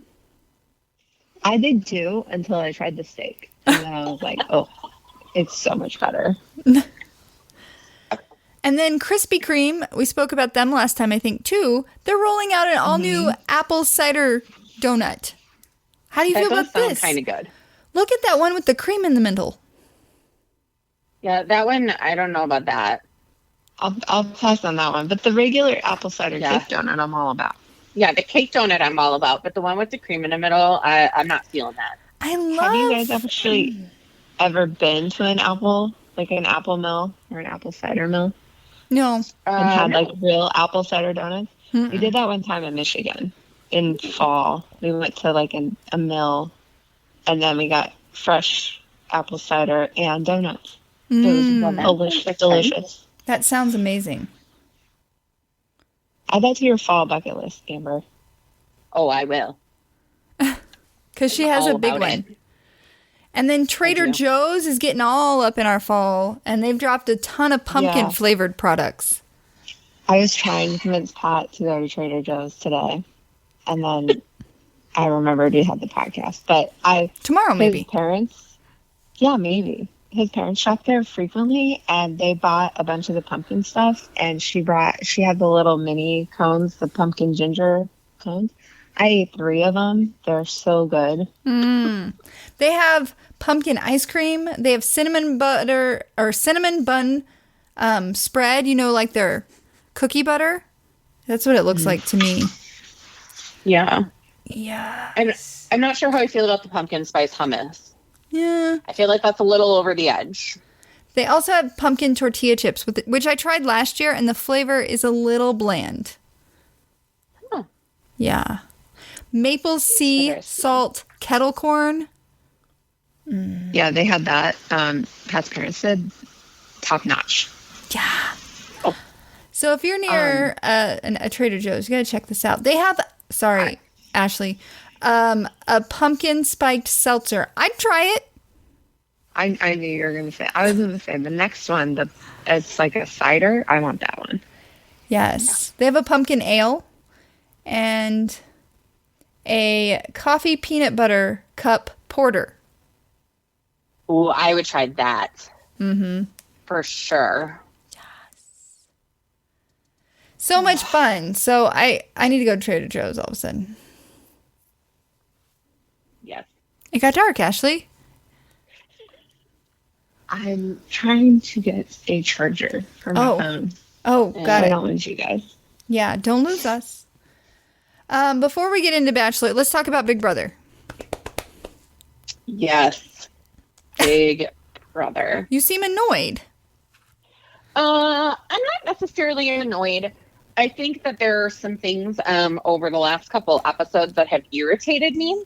Speaker 2: I did too until I tried the steak. And then I was like, oh, it's so much better.
Speaker 1: And then Krispy Kreme, we spoke about them last time, I think, too. They're rolling out an all-new apple cider donut. How do you feel about this?
Speaker 3: Kind of good.
Speaker 1: Look at that one with the cream in the middle.
Speaker 3: Yeah, that one, I don't know about that.
Speaker 2: I'll pass on that one. But the regular apple cider cake donut, I'm all about.
Speaker 3: Yeah, the cake donut I'm all about, but the one with the cream in the middle, I'm not feeling that.
Speaker 1: I love...
Speaker 2: Have you guys actually ever been to an apple mill or an apple cider mill?
Speaker 1: No.
Speaker 2: And had like real apple cider donuts?
Speaker 1: Mm-mm.
Speaker 2: We did that one time in Michigan in fall. We went to like a mill and then we got fresh apple cider and donuts. It was delicious.
Speaker 1: That sounds amazing.
Speaker 2: Add that to your fall bucket list, Amber.
Speaker 3: Oh, I will.
Speaker 1: Because she has
Speaker 3: All
Speaker 1: a big
Speaker 3: about
Speaker 1: one.
Speaker 3: it.
Speaker 1: And then Trader
Speaker 3: do.
Speaker 1: Joe's is getting all up in our fall, and they've dropped a ton of pumpkin-flavored products.
Speaker 2: I was trying to convince Pat to go to Trader Joe's today, and then I remembered we had the podcast. But
Speaker 1: Tomorrow, maybe.
Speaker 2: His parents, maybe. His parents shop there frequently, and they bought a bunch of the pumpkin stuff, and she had the little mini cones, the pumpkin ginger cones. I ate 3 of them. They're so good.
Speaker 1: They have pumpkin ice cream. They have cinnamon butter or cinnamon bun spread, like their cookie butter. That's what it looks like to me.
Speaker 3: Yeah.
Speaker 1: Yeah.
Speaker 3: And I'm not sure how I feel about the pumpkin spice hummus.
Speaker 1: Yeah.
Speaker 3: I feel like that's a little over the edge.
Speaker 1: They also have pumpkin tortilla chips, which I tried last year, and the flavor is a little bland.
Speaker 3: Huh.
Speaker 1: Yeah. Maple sea salt kettle corn.
Speaker 2: Yeah, they had that. Pat's parents said top notch.
Speaker 1: Yeah. Oh. So if you're near a Trader Joe's, you got to check this out. They have, Ashley, a pumpkin spiked seltzer. I'd try it.
Speaker 2: I knew you were going to say. I was going to say the next one. It's like a cider. I want that one.
Speaker 1: Yes, they have a pumpkin ale and a coffee peanut butter cup porter.
Speaker 3: Ooh, I would try that.
Speaker 1: Mm-hmm.
Speaker 3: For sure.
Speaker 1: So much fun. So I need to go to Trader Joe's all of a sudden.
Speaker 3: Yes.
Speaker 1: It got dark, Ashley.
Speaker 2: I'm trying to get a charger for my phone.
Speaker 1: Oh, got
Speaker 2: I
Speaker 1: it.
Speaker 2: don't lose you guys.
Speaker 1: Yeah, don't lose us. Before we get into Bachelor, let's talk about Big Brother.
Speaker 3: Yes. Big Brother.
Speaker 1: You seem annoyed.
Speaker 3: I'm not necessarily annoyed. I think that there are some things over the last couple episodes that have irritated me.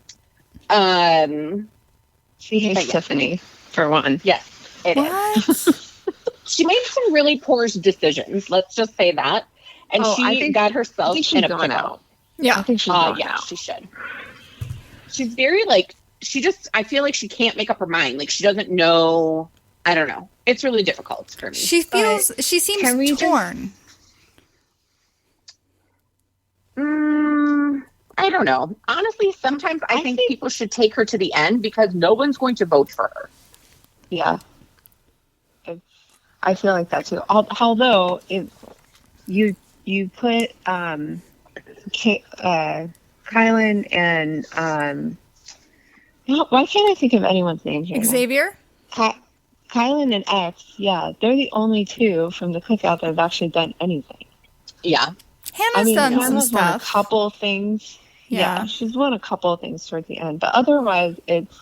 Speaker 2: She hates Tiffany, for one.
Speaker 3: Yes, it is. She made some really poor decisions. Let's just say that. And she got herself in a pickle.
Speaker 2: Out.
Speaker 1: Yeah.
Speaker 2: I think she's going
Speaker 3: yeah,
Speaker 2: out.
Speaker 3: she should. She's very, I feel like she can't make up her mind. Like, she doesn't know. I don't know. It's really difficult for me.
Speaker 1: She seems torn.
Speaker 3: I don't know. Honestly, sometimes I think people should take her to the end because no one's going to vote for her.
Speaker 2: Yeah. I feel like that too. Although, you put Kylan and why can't I think of anyone's names right
Speaker 1: Xavier?
Speaker 2: Kylan and X, yeah, they're the only two from the cookout that have actually done anything.
Speaker 3: Yeah.
Speaker 1: Hannah's done some stuff.
Speaker 2: Won a couple things. Yeah, she's won a couple of things towards the end. But otherwise, it's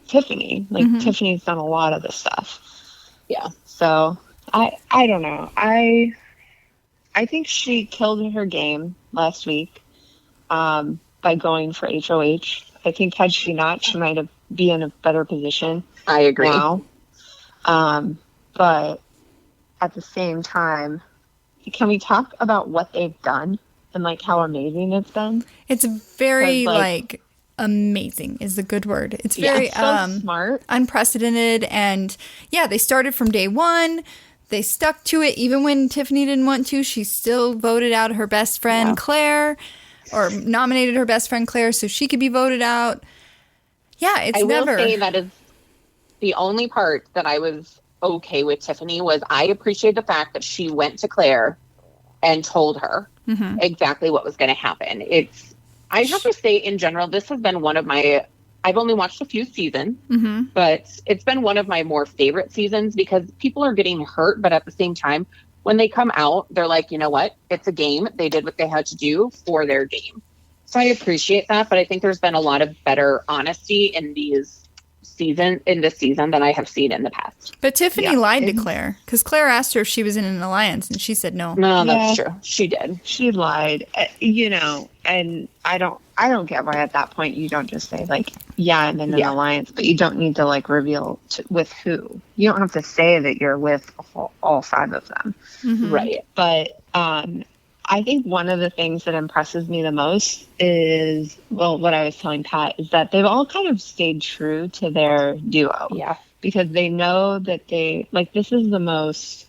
Speaker 2: Tiffany. Tiffany's done a lot of the stuff.
Speaker 3: Yeah.
Speaker 2: So, I don't know. I think she killed her game last week by going for HOH. I think had she not, she might have been in a better position.
Speaker 3: I agree.
Speaker 2: Now. But at the same time, can we talk about what they've done and how amazing it's been?
Speaker 1: It's very amazing is the good word. It's very
Speaker 2: it's so smart,
Speaker 1: unprecedented, and they started from day one. They stuck to it even when Tiffany didn't want to. She still voted out her best friend Claire, or nominated her best friend Claire so she could be voted out. Yeah, I will
Speaker 3: say that is the only part that I was okay with Tiffany was I appreciate the fact that she went to Claire and told her exactly what was going to happen. I have to say, in general, this has been one of my, I've only watched a few seasons, but it's been one of my more favorite seasons because people are getting hurt, but at the same time, when they come out, they're like, you know what? It's a game. They did what they had to do for their game. So I appreciate that, but I think there's been a lot of better honesty in this season than I have seen in the past.
Speaker 1: But Tiffany lied to Claire because Claire asked her if she was in an alliance and she said no.
Speaker 3: No, that's true. She did.
Speaker 2: She lied, and I don't get why at that point you don't just say I'm in an alliance, but you don't need to reveal with who. You don't have to say that you're with all five of them.
Speaker 3: Right.
Speaker 2: But I think one of the things that impresses me the most is, what I was telling Pat, is that they've all kind of stayed true to their duo.
Speaker 3: Yeah.
Speaker 2: Because they know that this is the most,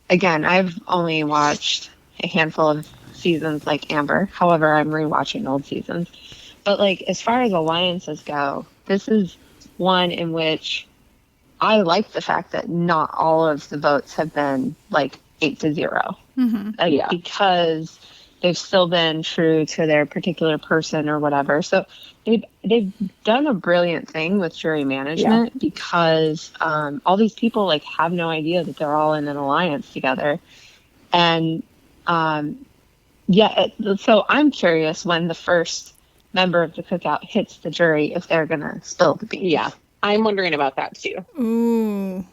Speaker 2: again, I've only watched a handful of seasons like Amber. However, I'm rewatching old seasons. But as far as alliances go, this is one in which I like the fact that not all of the votes have been 8-0. Because they've still been true to their particular person or whatever. So they've done a brilliant thing with jury management because all these people have no idea that they're all in an alliance together. And so I'm curious when the first member of the cookout hits the jury if they're gonna spill the beans.
Speaker 3: Yeah, I'm wondering about that too.
Speaker 1: Ooh,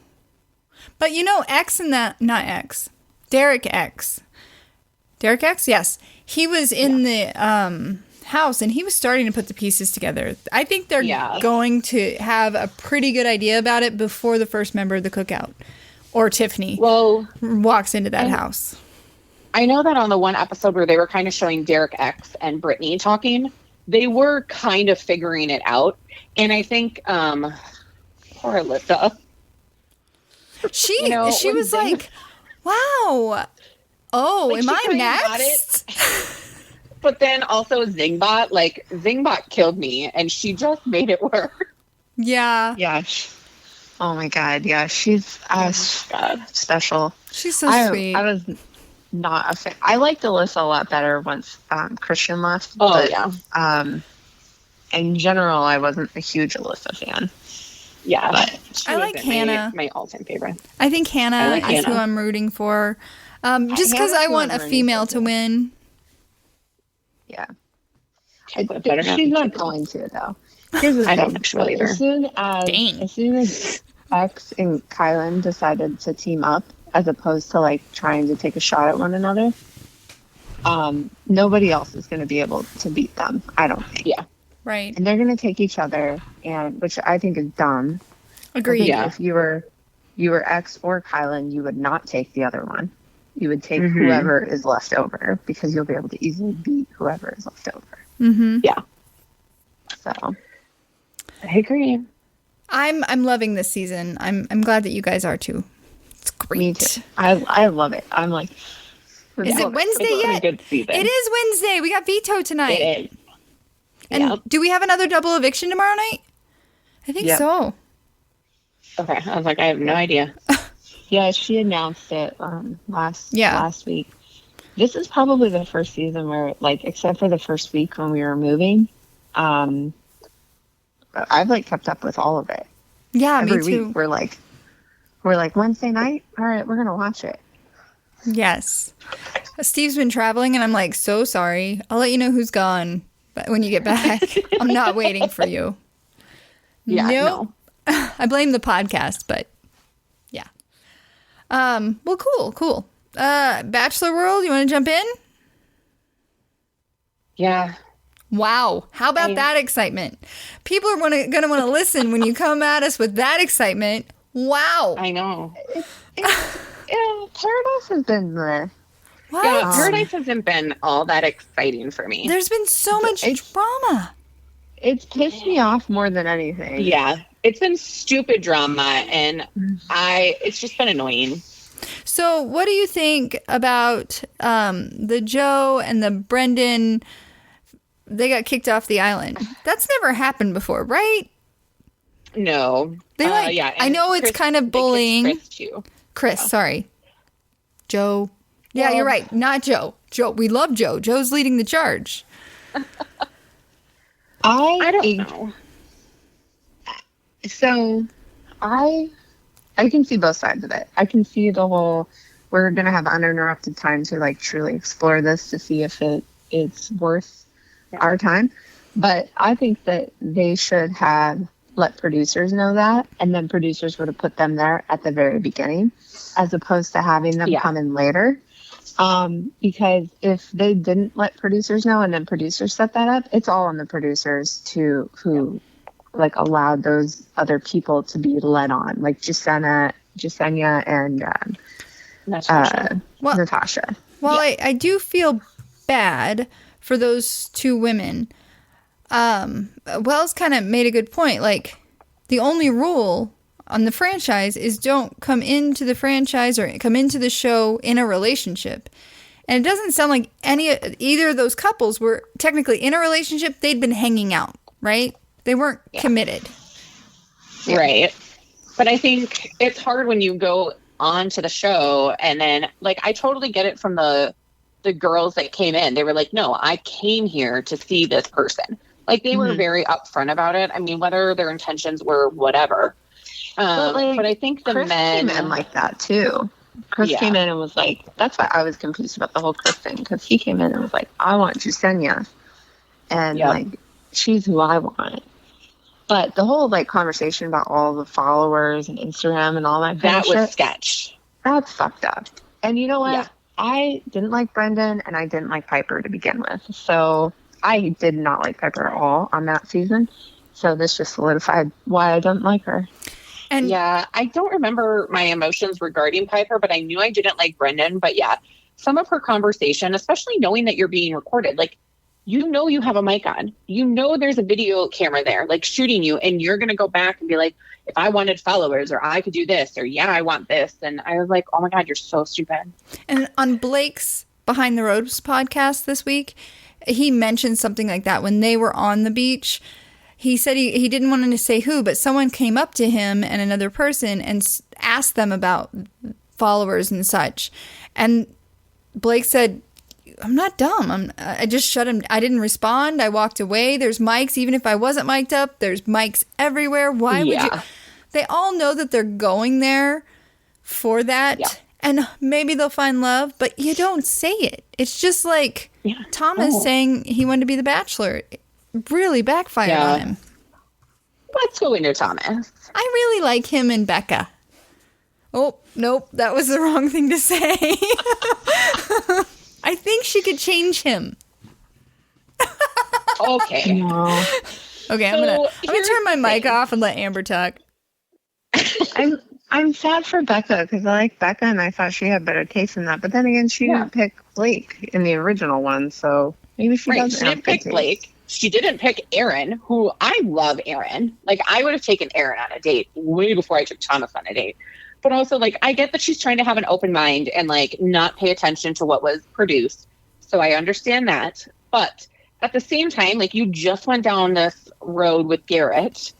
Speaker 1: but X and that, not X. Derek X. Yes. He was in the house and he was starting to put the pieces together. I think they're going to have a pretty good idea about it before the first member of the cookout or Tiffany walks into that house.
Speaker 3: I know that on the one episode where they were kind of showing Derek X and Britney talking, they were kind of figuring it out. And I think poor Alyssa.
Speaker 1: She was wow. Oh, am I next?
Speaker 3: But then also Zingbot killed me, and she just made it work.
Speaker 1: Yeah.
Speaker 2: Yeah. Oh my God. Yeah. She's special.
Speaker 1: She's so sweet.
Speaker 2: I was not a fan. I liked Alyssa a lot better once Christian left.
Speaker 3: Oh,
Speaker 2: but,
Speaker 3: yeah.
Speaker 2: In general, I wasn't a huge Alyssa fan.
Speaker 3: Yeah.
Speaker 2: But
Speaker 3: She
Speaker 1: I
Speaker 3: was
Speaker 1: like
Speaker 3: my-
Speaker 1: Hannah.
Speaker 3: My all-time favorite.
Speaker 1: I think Hannah
Speaker 3: like
Speaker 1: is who
Speaker 3: Hannah.
Speaker 1: I'm rooting for. Just because
Speaker 2: Hannah's
Speaker 1: I
Speaker 2: who
Speaker 1: want
Speaker 2: I'm
Speaker 1: a
Speaker 2: rooting
Speaker 1: female
Speaker 2: for,
Speaker 1: to win.
Speaker 2: yeah.
Speaker 3: Better not
Speaker 2: She's
Speaker 3: be
Speaker 2: not
Speaker 3: too-
Speaker 2: going to, though. Here's the
Speaker 3: I don't
Speaker 2: thing.
Speaker 3: think she will either.
Speaker 2: As soon as X and Kylan decided to team up, as opposed to like trying to take a shot at one another, nobody else is going to be able to beat them. I don't think.
Speaker 3: Yeah.
Speaker 1: Right.
Speaker 2: And they're going to take each other, and which I think is dumb.
Speaker 1: Agreed.
Speaker 2: I think
Speaker 3: Yeah.
Speaker 2: if you were X or Kylan, you would not take the other one. You would take
Speaker 3: Mhm.
Speaker 2: whoever is left over because you'll be able to easily beat whoever is left over.
Speaker 1: Mm-hmm.
Speaker 3: Yeah.
Speaker 2: So
Speaker 3: I agree.
Speaker 1: I'm loving this season. I'm glad that you guys are too. It's great.
Speaker 2: me too. I love it. I'm like,
Speaker 1: Is it Wednesday
Speaker 3: It's been a
Speaker 1: yet?
Speaker 3: good season.
Speaker 1: It is Wednesday. We got veto tonight.
Speaker 3: It is.
Speaker 1: And
Speaker 3: Yeah.
Speaker 1: do we have another double eviction tomorrow night? I think
Speaker 2: Yep.
Speaker 1: so.
Speaker 3: Okay. I was like, I have no idea.
Speaker 2: Yeah, she announced it last week. This is probably the first season where, like, except for the first week when we were moving, I've like kept up with all of it.
Speaker 1: Yeah,
Speaker 2: Every
Speaker 1: me too.
Speaker 2: week we're like Wednesday night. All right, we're gonna watch it.
Speaker 1: Yes. Steve's been traveling, and I'm like, so sorry. I'll let you know who's gone, but when you get back, I'm not waiting for you.
Speaker 3: Yeah.
Speaker 1: Nope.
Speaker 3: No.
Speaker 1: I blame the podcast, but yeah. Well, cool. Bachelor World, you want to jump in?
Speaker 3: Yeah.
Speaker 1: Wow. How about
Speaker 3: I-
Speaker 1: that excitement? People are going to want to listen when you come at us with that excitement. Wow.
Speaker 3: I know.
Speaker 2: Yeah, Paradise has been the
Speaker 1: What?
Speaker 3: Yeah, Paradise hasn't been all that exciting for me.
Speaker 1: There's been so much drama.
Speaker 2: it's pissed me off more than anything.
Speaker 3: Yeah. It's been stupid drama, and it's just been annoying.
Speaker 1: So what do you think about the Joe and the Brendan? They got kicked off the island. That's never happened before, right?
Speaker 3: No.
Speaker 1: They like,
Speaker 3: yeah.
Speaker 1: I
Speaker 3: and
Speaker 1: know it's
Speaker 3: Chris-
Speaker 1: kind of
Speaker 3: they kicked
Speaker 1: bullying.
Speaker 3: Chris, too.
Speaker 1: Chris, sorry. Joe. Yeah,
Speaker 3: Well-
Speaker 1: you're right. Not Joe. Joe. We love Joe. Joe's leading the charge.
Speaker 3: I don't know.
Speaker 2: So I can see both sides of it. I can see the whole we're gonna have uninterrupted time to like truly explore this to see if it's worth our time. But I think that they should have let producers know that, and then producers would have put them there at the very beginning, as opposed to having them come in later. Because if they didn't let producers know and then producers set that up, it's all on the producers who like allowed those other people to be led on, like Jasenia and
Speaker 3: Natasha.
Speaker 2: Natasha.
Speaker 1: Well, I do feel bad for those two women. Wells kind of made a good point. Like, the only rule on the franchise is don't come into the franchise or come into the show in a relationship. And it doesn't sound like either of those couples were technically in a relationship. They'd been hanging out, right? They weren't committed.
Speaker 3: Right. But I think it's hard when you go on to the show and then, like, I totally get it from the girls that came in. They were like, no, I came here to see this person. Like, they were very upfront about it. I mean, whether their intentions were whatever. But I think the
Speaker 2: Chris
Speaker 3: men
Speaker 2: came in like that too. Chris came in and was like, that's why I was confused about the whole Chris thing, because he came in and was like, I want Jasenia, and like, she's who I want. But the whole like conversation about all the followers and Instagram and all that
Speaker 3: that
Speaker 2: kind of
Speaker 3: was
Speaker 2: shit,
Speaker 3: sketch.
Speaker 2: that's fucked up. And you know what?
Speaker 3: Yeah.
Speaker 2: I didn't like Brendan and I didn't like Piper to begin with. So I did not like Piper at all on that season. So this just solidified why I don't like her.
Speaker 1: And
Speaker 3: Yeah, I don't remember my emotions regarding Piper, but I knew I didn't like Brendan. But yeah, some of her conversation, especially knowing that you're being recorded, like, you know, you have a mic on, you know, there's a video camera there, like, shooting you, and you're going to go back and be like, if I wanted followers, or I could do this, or yeah, I want this. And I was like, oh my God, you're so stupid.
Speaker 1: And on Blake's Behind the Ropes podcast this week, he mentioned something like that when they were on the beach. he said he didn't want to say who, but someone came up to him and another person and asked them about followers and such. And Blake said, I'm not dumb. I just shut him. I didn't respond. I walked away. There's mics. Even if I wasn't mic'd up, there's mics everywhere. Why would you? They all know that they're going there for that. Yeah. And maybe they'll find love, but you don't say it. It's just like Thomas saying he wanted to be the Bachelor. It really backfired on him.
Speaker 3: Let's go into Thomas.
Speaker 1: I really like him and Becca. Oh, nope. That was the wrong thing to say. I think she could change him.
Speaker 3: Okay.
Speaker 2: No.
Speaker 1: Okay, I'm gonna turn my mic off and let Amber talk.
Speaker 2: I'm sad for Becca because I like Becca and I thought she had better taste in that. But then again, she didn't pick Blake in the original one, so maybe she doesn't.
Speaker 3: She didn't pick Blake. She didn't pick Aaron, who I love Aaron. Like, I would have taken Aaron on a date way before I took Thomas on a date. But also, like, I get that she's trying to have an open mind and, like, not pay attention to what was produced. So I understand that. But at the same time, like, you just went down this road with Garrett,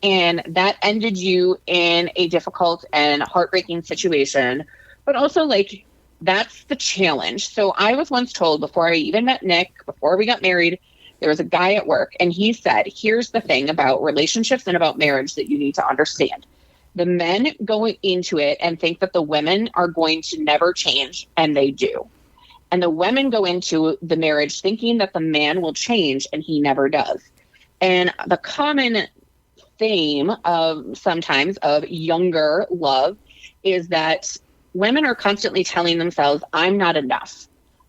Speaker 3: and that ended you in a difficult and heartbreaking situation. But also, like, that's the challenge. So I was once told before I even met Nick, before we got married, there was a guy at work, and he said, here's the thing about relationships and about marriage that you need to understand. The men go into it and think that the women are going to never change, and they do. And the women go into the marriage thinking that the man will change, and he never does. And the common theme of sometimes of younger love is that women are constantly telling themselves, I'm not enough.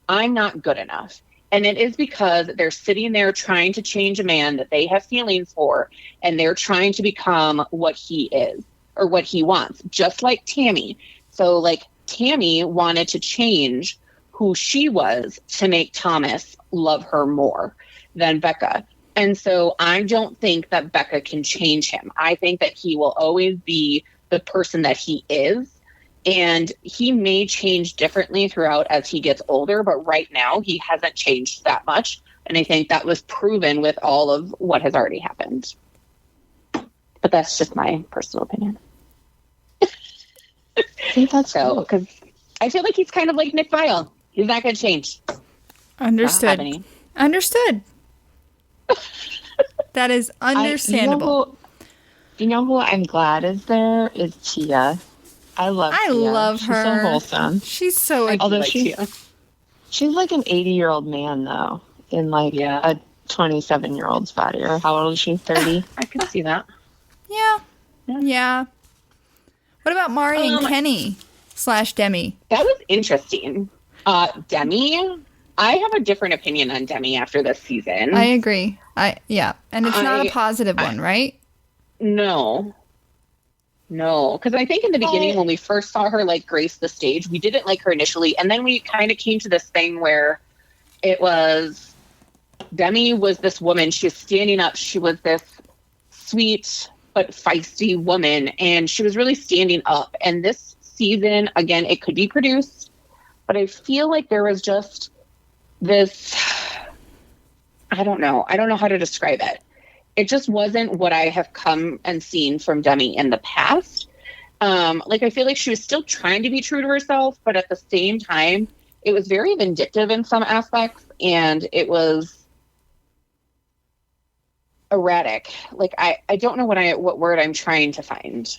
Speaker 3: I'm not good enough. And it is because they're sitting there trying to change a man that they have feelings for, and they're trying to become what he is or what he wants, just like Tammy. So, like, Tammy wanted to change who she was to make Thomas love her more than Becca. And so I don't think that Becca can change him. I think that he will always be the person that he is. And he may change differently throughout as he gets older, but right now he hasn't changed that much. And I think that was proven with all of what has already happened. But that's just my personal opinion.
Speaker 2: I think that's
Speaker 3: so, because I feel like he's kind of like Nick Viall. He's not going to change.
Speaker 1: Understood. Understood. That is understandable.
Speaker 2: You know who I'm glad is there is Tia. I love
Speaker 1: her.
Speaker 2: She's so wholesome.
Speaker 1: She's so
Speaker 2: although she's like an 80-year-old man though, in like a 27-year-old's body. Or how old is she? 30?
Speaker 3: I can see that.
Speaker 1: Yeah. What about Mari and Kenny / Demi?
Speaker 3: That was interesting. Demi, I have a different opinion on Demi after this season.
Speaker 1: I agree. And it's not a positive one, right?
Speaker 3: No, because I think in the beginning when we first saw her like grace the stage, we didn't like her initially, and then we kind of came to this thing where it was Demi was this woman. She was standing up. She was this sweet but feisty woman, and she was really standing up. And this season, again, it could be produced, but I feel like there was just this. I don't know how to describe it. It just wasn't what I have come and seen from Demi in the past. Like, I feel like she was still trying to be true to herself, but at the same time, it was very vindictive in some aspects, and it was erratic. Like, I don't know what word I'm trying to find.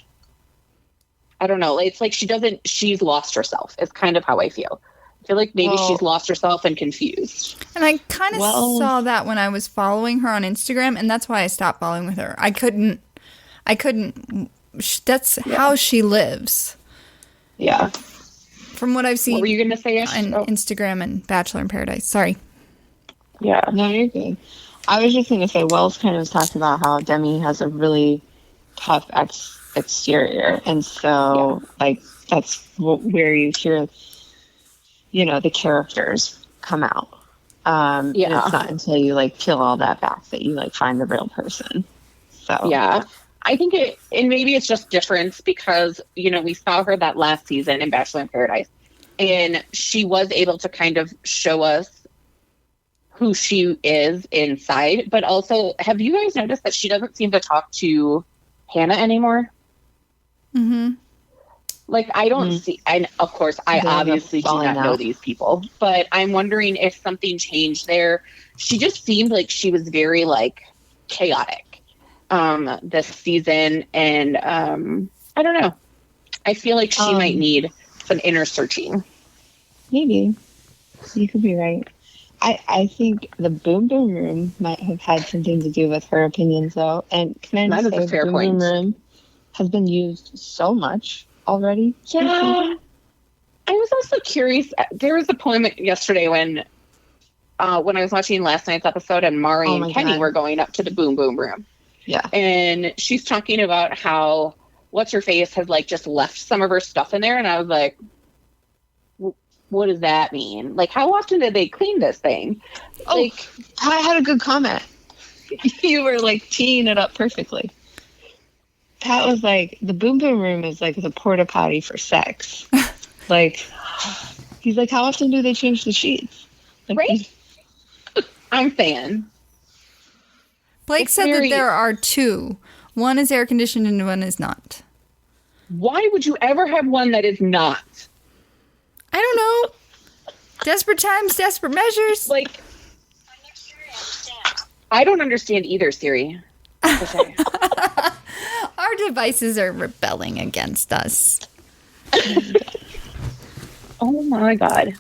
Speaker 3: I don't know. It's like she's lost herself. It's kind of how I feel. I feel like maybe she's lost herself and confused.
Speaker 1: And I kind of saw that when I was following her on Instagram, and that's why I stopped following with her. I couldn't. That's how she lives.
Speaker 3: Yeah.
Speaker 1: From what I've seen.
Speaker 3: What were you going to say?
Speaker 1: On Instagram and Bachelor in Paradise. Sorry.
Speaker 2: Yeah. No, you're good. I was just going to say, Wells kind of talked about how Demi has a really tough exterior. And so, like, that's where you hear, the characters come out. And it's not until you, like, peel all that back that you, like, find the real person. So.
Speaker 3: Yeah. I think and maybe it's just difference because, we saw her that last season in Bachelor in Paradise, and she was able to kind of show us who she is inside. But also, have you guys noticed that she doesn't seem to talk to Hannah anymore?
Speaker 1: Mm-hmm.
Speaker 3: Like, I don't see, and of course, I obviously do not know these people, but I'm wondering if something changed there. She just seemed like she was very, like, chaotic this season, and I don't know. I feel like she might need some inner searching.
Speaker 2: Maybe. You could be right. I think the Boom Boom Room might have had something to do with her opinions, though. And can I just say, the Boom Boom Room has been used so much already.
Speaker 3: Yeah. I was also curious. There was a point yesterday when I was watching last night's episode, and Mari and Kenny were going up to the Boom Boom Room.
Speaker 2: Yeah.
Speaker 3: And she's talking about how What's-Her-Face has, like, just left some of her stuff in there. And I was like, what does that mean? Like, how often did they clean this thing?
Speaker 2: Oh,
Speaker 3: like,
Speaker 2: I had a good comment. You were, like, teeing it up perfectly. Pat was like, the Boom Boom Room is like the porta potty for sex. Like, he's like, how often do they change the sheets? Like,
Speaker 3: right? I'm saying.
Speaker 1: Blake said that there are two. One is air conditioned and one is not.
Speaker 3: Why would you ever have one that is not?
Speaker 1: I don't know. Desperate times, desperate measures.
Speaker 3: Like, I don't understand either, Siri.
Speaker 1: Our devices are rebelling against us.
Speaker 3: Oh my God.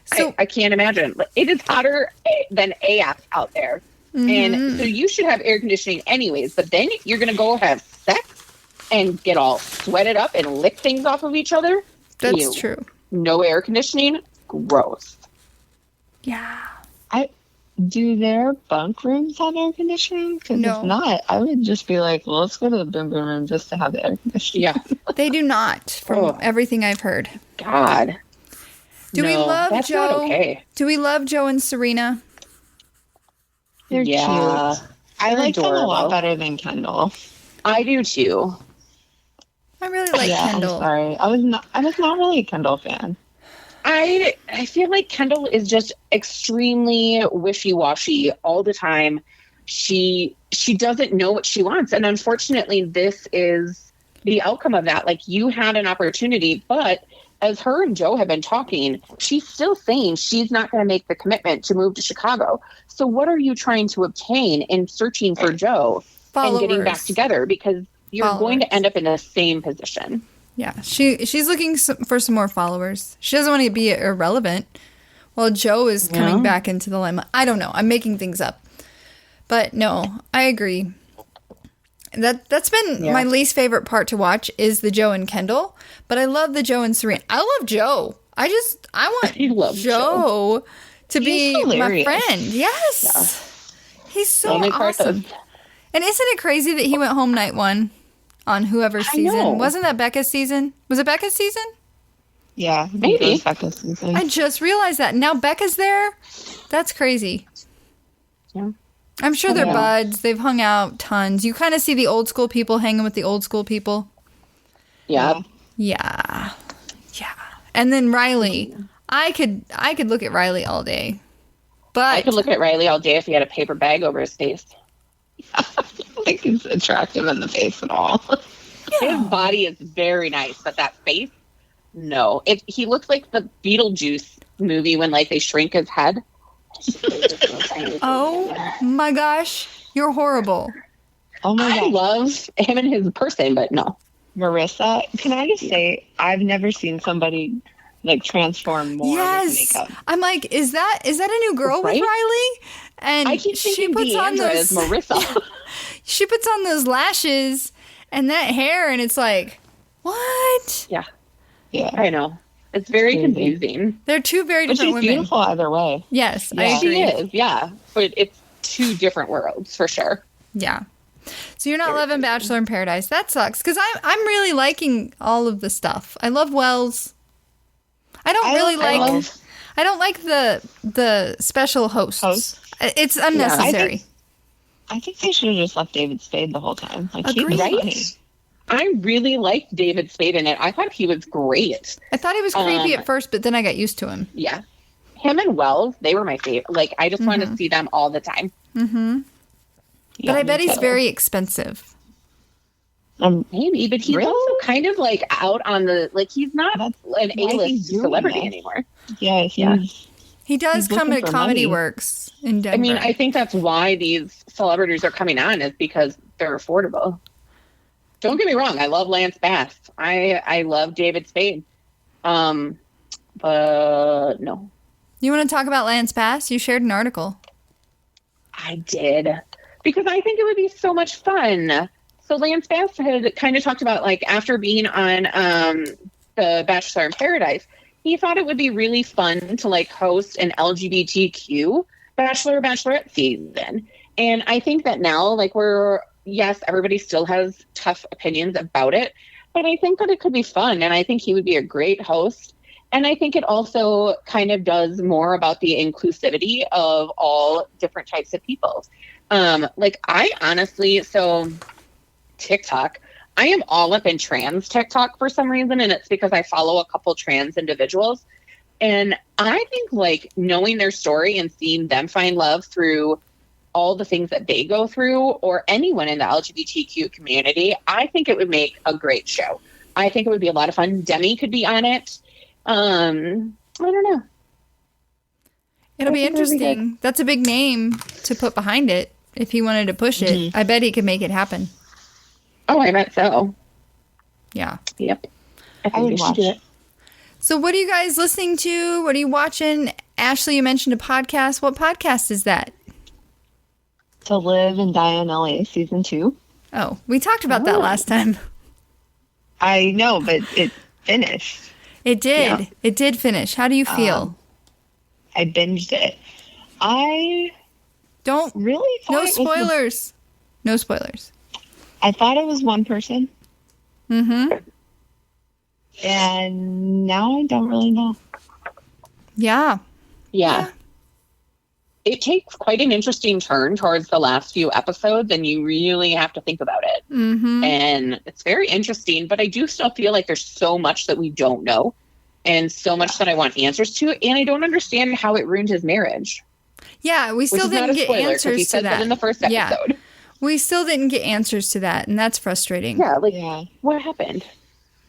Speaker 3: So, I can't imagine. It is hotter than AF out there. Mm-hmm. And so you should have air conditioning anyways, but then you're going to go have sex and get all sweated up and lick things off of each other?
Speaker 1: That's true.
Speaker 3: No air conditioning? Gross.
Speaker 1: Yeah.
Speaker 2: Do their bunk rooms have air conditioning? Because if not, I would just be like, well, let's go to the Boom Boom Room just to have the air conditioning.
Speaker 3: Yeah.
Speaker 1: They do not, from everything I've heard.
Speaker 3: God.
Speaker 1: Do we love
Speaker 3: that's
Speaker 1: Joe?
Speaker 3: Not okay.
Speaker 1: Do we love Joe and Serena?
Speaker 2: They're cute. I like them a lot better than Kendall.
Speaker 3: I do too.
Speaker 1: I really like Kendall.
Speaker 2: I'm sorry. I was not really a Kendall fan.
Speaker 3: I feel like Kendall is just extremely wishy-washy all the time. She doesn't know what she wants. And unfortunately, this is the outcome of that. Like, you had an opportunity, but as her and Joe have been talking, she's still saying she's not going to make the commitment to move to Chicago. So what are you trying to obtain in searching for Joe and getting back together? Because you're going to end up in the same position.
Speaker 1: Yeah, she's looking for some more followers. She doesn't want to be irrelevant while Joe is coming back into the limelight. I don't know. I'm making things up. But no, I agree. That's been my least favorite part to watch is the Joe and Kendall. But I love the Joe and Serena. I love Joe. I want Joe to be hilarious. My friend. Yes. Yeah. He's so awesome. And isn't it crazy that he went home night one? On whoever's season. Wasn't that Becca's season? Was it Becca's season?
Speaker 2: Yeah, maybe. It was Becca's season.
Speaker 1: I just realized that. Now Becca's there? That's crazy.
Speaker 3: Yeah.
Speaker 1: I'm sure they're buds. They've hung out tons. You kind of see the old school people hanging with the old school people.
Speaker 3: Yeah.
Speaker 1: Yeah. Yeah. And then Riley. I could look at Riley all day. But
Speaker 3: I could look at Riley all day if he had a paper bag over his face.
Speaker 2: I don't think he's attractive in the face at all.
Speaker 3: His body is very nice, but that face, no. He looks like the Beetlejuice movie when, like, they shrink his head.
Speaker 1: Oh my gosh, you're horrible.
Speaker 2: Oh my God.
Speaker 3: I love him and his person, but no.
Speaker 2: Marissa, can I just say, I've never seen somebody like transform more with makeup.
Speaker 1: I'm like, is that a new girl with Riley? And
Speaker 3: I keep thinking Deandra is Marissa.
Speaker 1: She puts on those lashes and that hair, and it's like, what?
Speaker 3: Yeah, I know. It's very confusing.
Speaker 1: They're two very different women.
Speaker 2: She's beautiful either way.
Speaker 1: Yes, I agree.
Speaker 3: She is, but it's two different worlds for sure.
Speaker 1: Yeah. So you're not loving Bachelor in Paradise. That sucks because I'm really liking all of the stuff. I love Wells. I don't like the special hosts. It's unnecessary.
Speaker 2: I think they should have just left David Spade the whole time. Like, he was funny.
Speaker 3: I really liked David Spade in it. I thought he was great.
Speaker 1: I thought he was creepy at first, but then I got used to him.
Speaker 3: Yeah. him and Wells, they were my favorite. Like, I just want to see them all the time.
Speaker 1: Mm-hmm.
Speaker 2: Yeah,
Speaker 1: But I bet
Speaker 2: me
Speaker 1: he's
Speaker 2: too.
Speaker 1: very expensive.
Speaker 3: Maybe, but he's
Speaker 2: Really?
Speaker 3: also kind of like out on the, like, he's not
Speaker 2: That's
Speaker 3: an
Speaker 2: why
Speaker 3: A-list
Speaker 2: he's doing
Speaker 3: celebrity
Speaker 2: this.
Speaker 3: anymore.
Speaker 2: Yeah,
Speaker 1: He does
Speaker 2: He's
Speaker 1: come
Speaker 2: looking
Speaker 1: to
Speaker 2: for
Speaker 1: Comedy
Speaker 2: money.
Speaker 1: Works in Denver.
Speaker 3: I mean, I think that's why these celebrities are coming on, is because they're affordable. Don't get me wrong. I love Lance Bass. I love David Spade. But no.
Speaker 1: You want to talk about Lance Bass? You shared an article.
Speaker 3: I did. Because I think it would be so much fun. So Lance Bass had kind of talked about, like, after being on the Bachelor in Paradise, he thought it would be really fun to, like, host an LGBTQ Bachelor or Bachelorette season. And I think that now, like, yes, everybody still has tough opinions about it, but I think that it could be fun. And I think he would be a great host. And I think it also kind of does more about the inclusivity of all different types of people. Like, I honestly, so TikTok, I am all up in trans TikTok for some reason, and it's because I follow a couple trans individuals. And I think, like, knowing their story and seeing them find love through all the things that they go through, or anyone in the LGBTQ community, I think it would make a great show. I think it would be a lot of fun. Demi could be on it. I don't know.
Speaker 1: It'll be
Speaker 3: I think it'll be
Speaker 1: interesting. That's a big name to put behind it. If he wanted to push it, I bet he could make it happen.
Speaker 3: Oh, I bet so.
Speaker 1: Yeah.
Speaker 3: Yep. I
Speaker 2: I
Speaker 3: think
Speaker 2: would
Speaker 3: we should
Speaker 2: watch.
Speaker 3: do it.
Speaker 1: So what are you guys listening to? What are you watching? Ashley, you mentioned a podcast. What podcast is that?
Speaker 2: To Live and Die in LA season 2.
Speaker 1: Oh, we talked about that last time.
Speaker 2: I know, but it finished.
Speaker 1: It did.
Speaker 2: Yeah.
Speaker 1: It did finish. How do you feel?
Speaker 2: I binged it. I
Speaker 1: Don't.
Speaker 2: really thought
Speaker 1: No
Speaker 2: it was
Speaker 1: spoilers. No spoilers.
Speaker 2: I thought it was one person,
Speaker 1: Mm-hmm.
Speaker 2: and now I don't really know.
Speaker 1: Yeah.
Speaker 3: Yeah. It takes quite an interesting turn towards the last few episodes, and you really have to think about it.
Speaker 1: Mm-hmm.
Speaker 3: And it's very interesting, but I do still feel like there's so much that we don't know, and so much that I want answers to, and I don't understand how it ruined his marriage.
Speaker 1: Yeah, we
Speaker 3: Which
Speaker 1: still
Speaker 3: is not
Speaker 1: didn't
Speaker 3: a
Speaker 1: get
Speaker 3: spoiler, 'cause he
Speaker 1: answers to
Speaker 3: said
Speaker 1: that.
Speaker 3: in the first
Speaker 1: Yeah.
Speaker 3: episode.
Speaker 1: We still didn't get answers to that, and that's frustrating.
Speaker 3: Yeah, like,
Speaker 2: Yeah,
Speaker 3: what happened?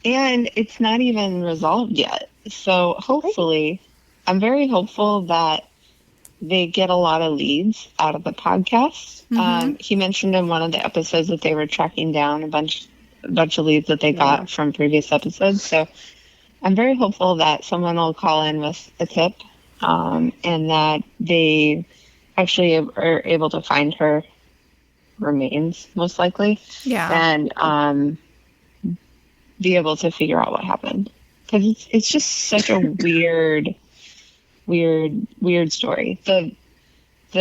Speaker 2: and it's not even resolved yet. So hopefully, I'm very hopeful that they get a lot of leads out of the podcast. He mentioned in one of the episodes that they were tracking down a bunch of leads that they got from previous episodes. So I'm very hopeful that someone will call in with a tip, and that they actually are able to find her remains, most likely,
Speaker 1: Yeah.
Speaker 2: and be able to figure out what happened. Because it's just such a weird story. The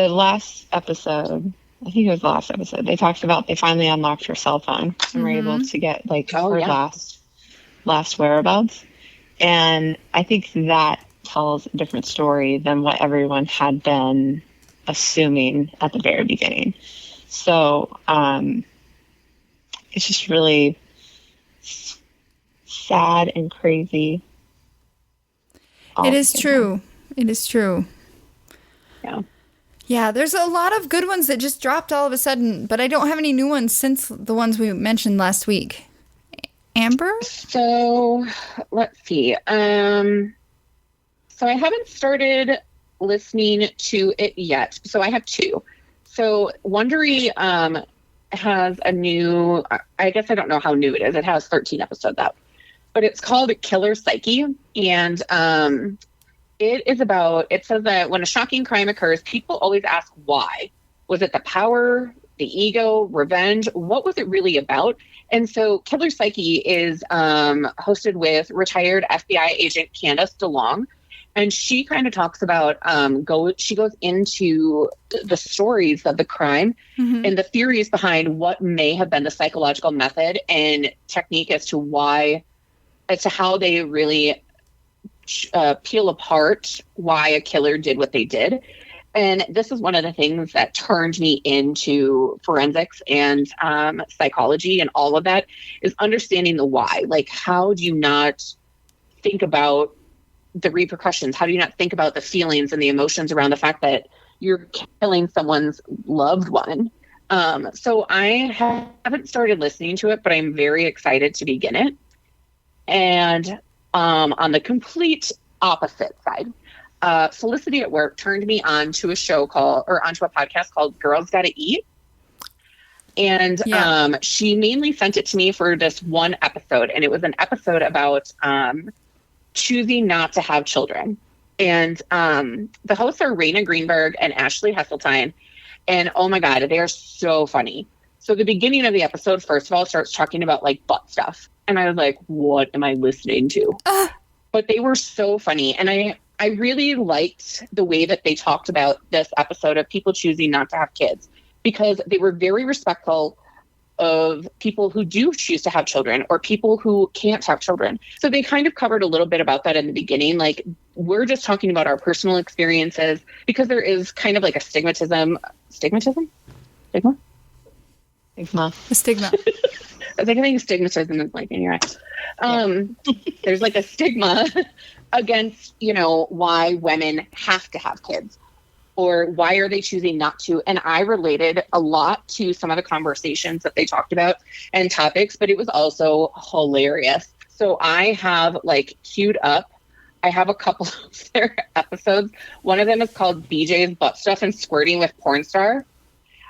Speaker 2: last episode, I think it was the last episode, they talked about they finally unlocked her cell phone and were able to get, like, her last whereabouts. And I think that tells a different story than what everyone had been assuming at the very beginning. So it's just really sad and crazy.
Speaker 1: It is true. It is true.
Speaker 3: Yeah.
Speaker 1: Yeah, there's a lot of good ones that just dropped all of a sudden, but I don't have any new ones since the ones we mentioned last week. Amber?
Speaker 3: So let's see. So I haven't started listening to it yet. So I have two. So Wondery has a new, I guess I don't know how new it is. It has 13 episodes out, but it's called Killer Psyche. And it is about, it says that when a shocking crime occurs, people always ask why. Was it the power, the ego, revenge? What was it really about? And so Killer Psyche is hosted with retired FBI agent Candace DeLong. And she kind of talks about, she goes into the stories of the crime and the theories behind what may have been the psychological method and technique as to how they really peel apart why a killer did what they did. And this is one of the things that turned me into forensics and psychology and all of that, is understanding the why. Like, how do you not think about the repercussions? How do you not think about the feelings and the emotions around the fact that you're killing someone's loved one? So I haven't started listening to it, but I'm very excited to begin it. And on the complete opposite side, Felicity at work turned me on to onto a podcast called Girls Gotta Eat. And she mainly sent it to me for this one episode. And it was an episode about choosing not to have children. And the hosts are Raina Greenberg and Ashley Hesseltine. And oh my God, they are so funny. So the beginning of the episode, first of all, starts talking about like butt stuff. And I was like, what am I listening to? But they were so funny. And I really liked the way that they talked about this episode of people choosing not to have kids, because they were very respectful of people who do choose to have children or people who can't have children. So they kind of covered a little bit about that in the beginning. Like, we're just talking about our personal experiences, because there is kind of like a stigma. I think stigmatism is like in your eye. There's like a stigma against, why women have to have kids, or why are they choosing not to? And I related a lot to some of the conversations that they talked about and topics, but it was also hilarious. So I have queued up. I have a couple of their episodes. One of them is called BJ's Butt Stuff and Squirting with Porn Star,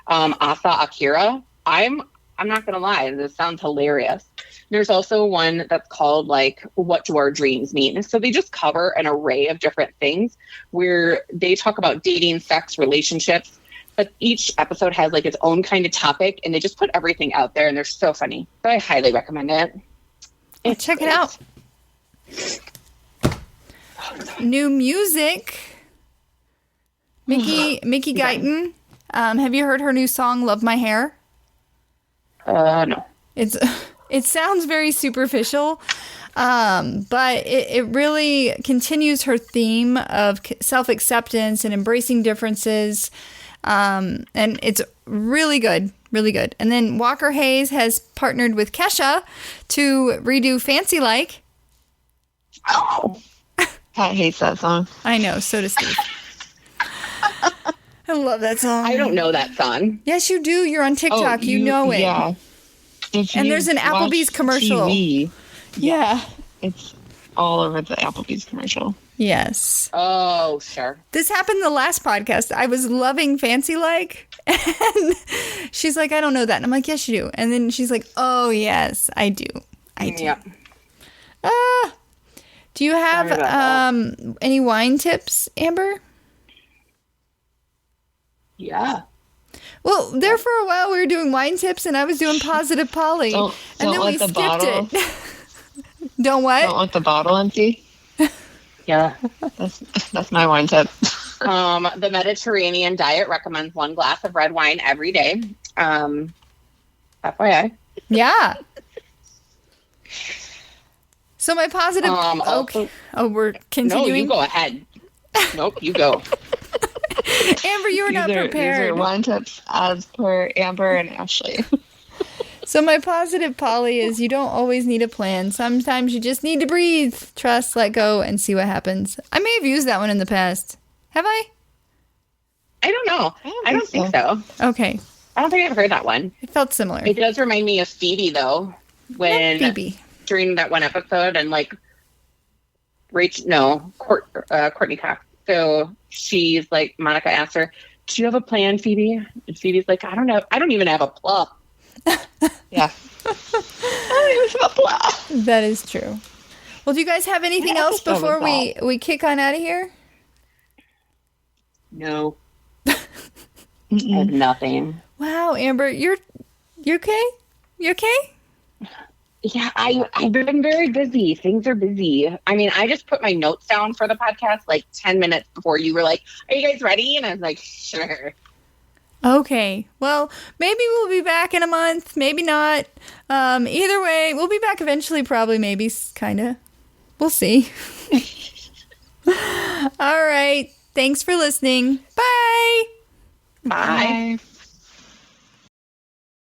Speaker 3: Asa Akira. I'm not going to lie, this sounds hilarious. There's also one that's called What Do Our Dreams Mean? So they just cover an array of different things where they talk about dating, sex, relationships, but each episode has its own kind of topic, and they just put everything out there, and they're so funny. So I highly recommend it.
Speaker 1: Check it out. New music. Mickey Guyton. Have you heard her new song, Love My Hair?
Speaker 3: No.
Speaker 1: It sounds very superficial, but it really continues her theme of self-acceptance and embracing differences, and it's really good, really good. And then Walker Hayes has partnered with Kesha to redo Fancy Like.
Speaker 2: Oh, Pat hates that song.
Speaker 1: I know, so does Steve. I love that song.
Speaker 3: I don't know that song.
Speaker 1: Yes, you do. You're on TikTok. You know it.
Speaker 2: Yeah.
Speaker 1: And there's an Applebee's commercial.
Speaker 2: TV,
Speaker 1: yeah.
Speaker 2: It's all over the Applebee's commercial.
Speaker 1: Yes.
Speaker 3: Oh, sure.
Speaker 1: This happened the last podcast. I was loving Fancy Like, and she's like, I don't know that. And I'm like, yes, you do. And then she's like, oh, yes, I do. I do.
Speaker 3: Yeah.
Speaker 1: Do you have any wine tips, Amber?
Speaker 3: Yeah.
Speaker 1: Well, there for a while we were doing wine tips, and I was doing Positive Polly, and then we skipped it. Don't what?
Speaker 2: Don't let the bottle empty.
Speaker 3: Yeah.
Speaker 2: That's my wine tip.
Speaker 3: The Mediterranean diet recommends 1 glass of red wine every day. FYI.
Speaker 1: Yeah. So my positive. Okay. Oh, we're continuing.
Speaker 3: No, you go ahead. Nope, you go.
Speaker 1: Amber, you were not prepared.
Speaker 2: These are wine tips as per Amber and Ashley.
Speaker 1: So my positive Polly is you don't always need a plan. Sometimes you just need to breathe, trust, let go, and see what happens. I may have used that one in the past. Have I?
Speaker 3: I don't know. I don't think so.
Speaker 1: Okay.
Speaker 3: I don't think I've heard that one.
Speaker 1: It felt similar.
Speaker 3: It does remind me of Phoebe, though. When
Speaker 1: Phoebe.
Speaker 3: During that one episode, and Courtney Cox. So she's like, Monica asked her, do you have a plan, Phoebe? And Phoebe's like, I don't know. I don't even have a plot.
Speaker 2: Yeah. I don't even have a plot.
Speaker 1: That is true. Well, do you guys have anything else before we kick on out of here?
Speaker 3: No. I have nothing.
Speaker 1: Wow, Amber, you okay? You okay?
Speaker 3: Yeah, I've been very busy. Things are busy. I mean, I just put my notes down for the podcast 10 minutes before you were like, are you guys ready? And I was like, sure.
Speaker 1: Okay. Well, maybe we'll be back in a month. Maybe not. Either way, we'll be back eventually, probably, maybe, kind of. We'll see. All right. Thanks for listening. Bye.
Speaker 3: Bye.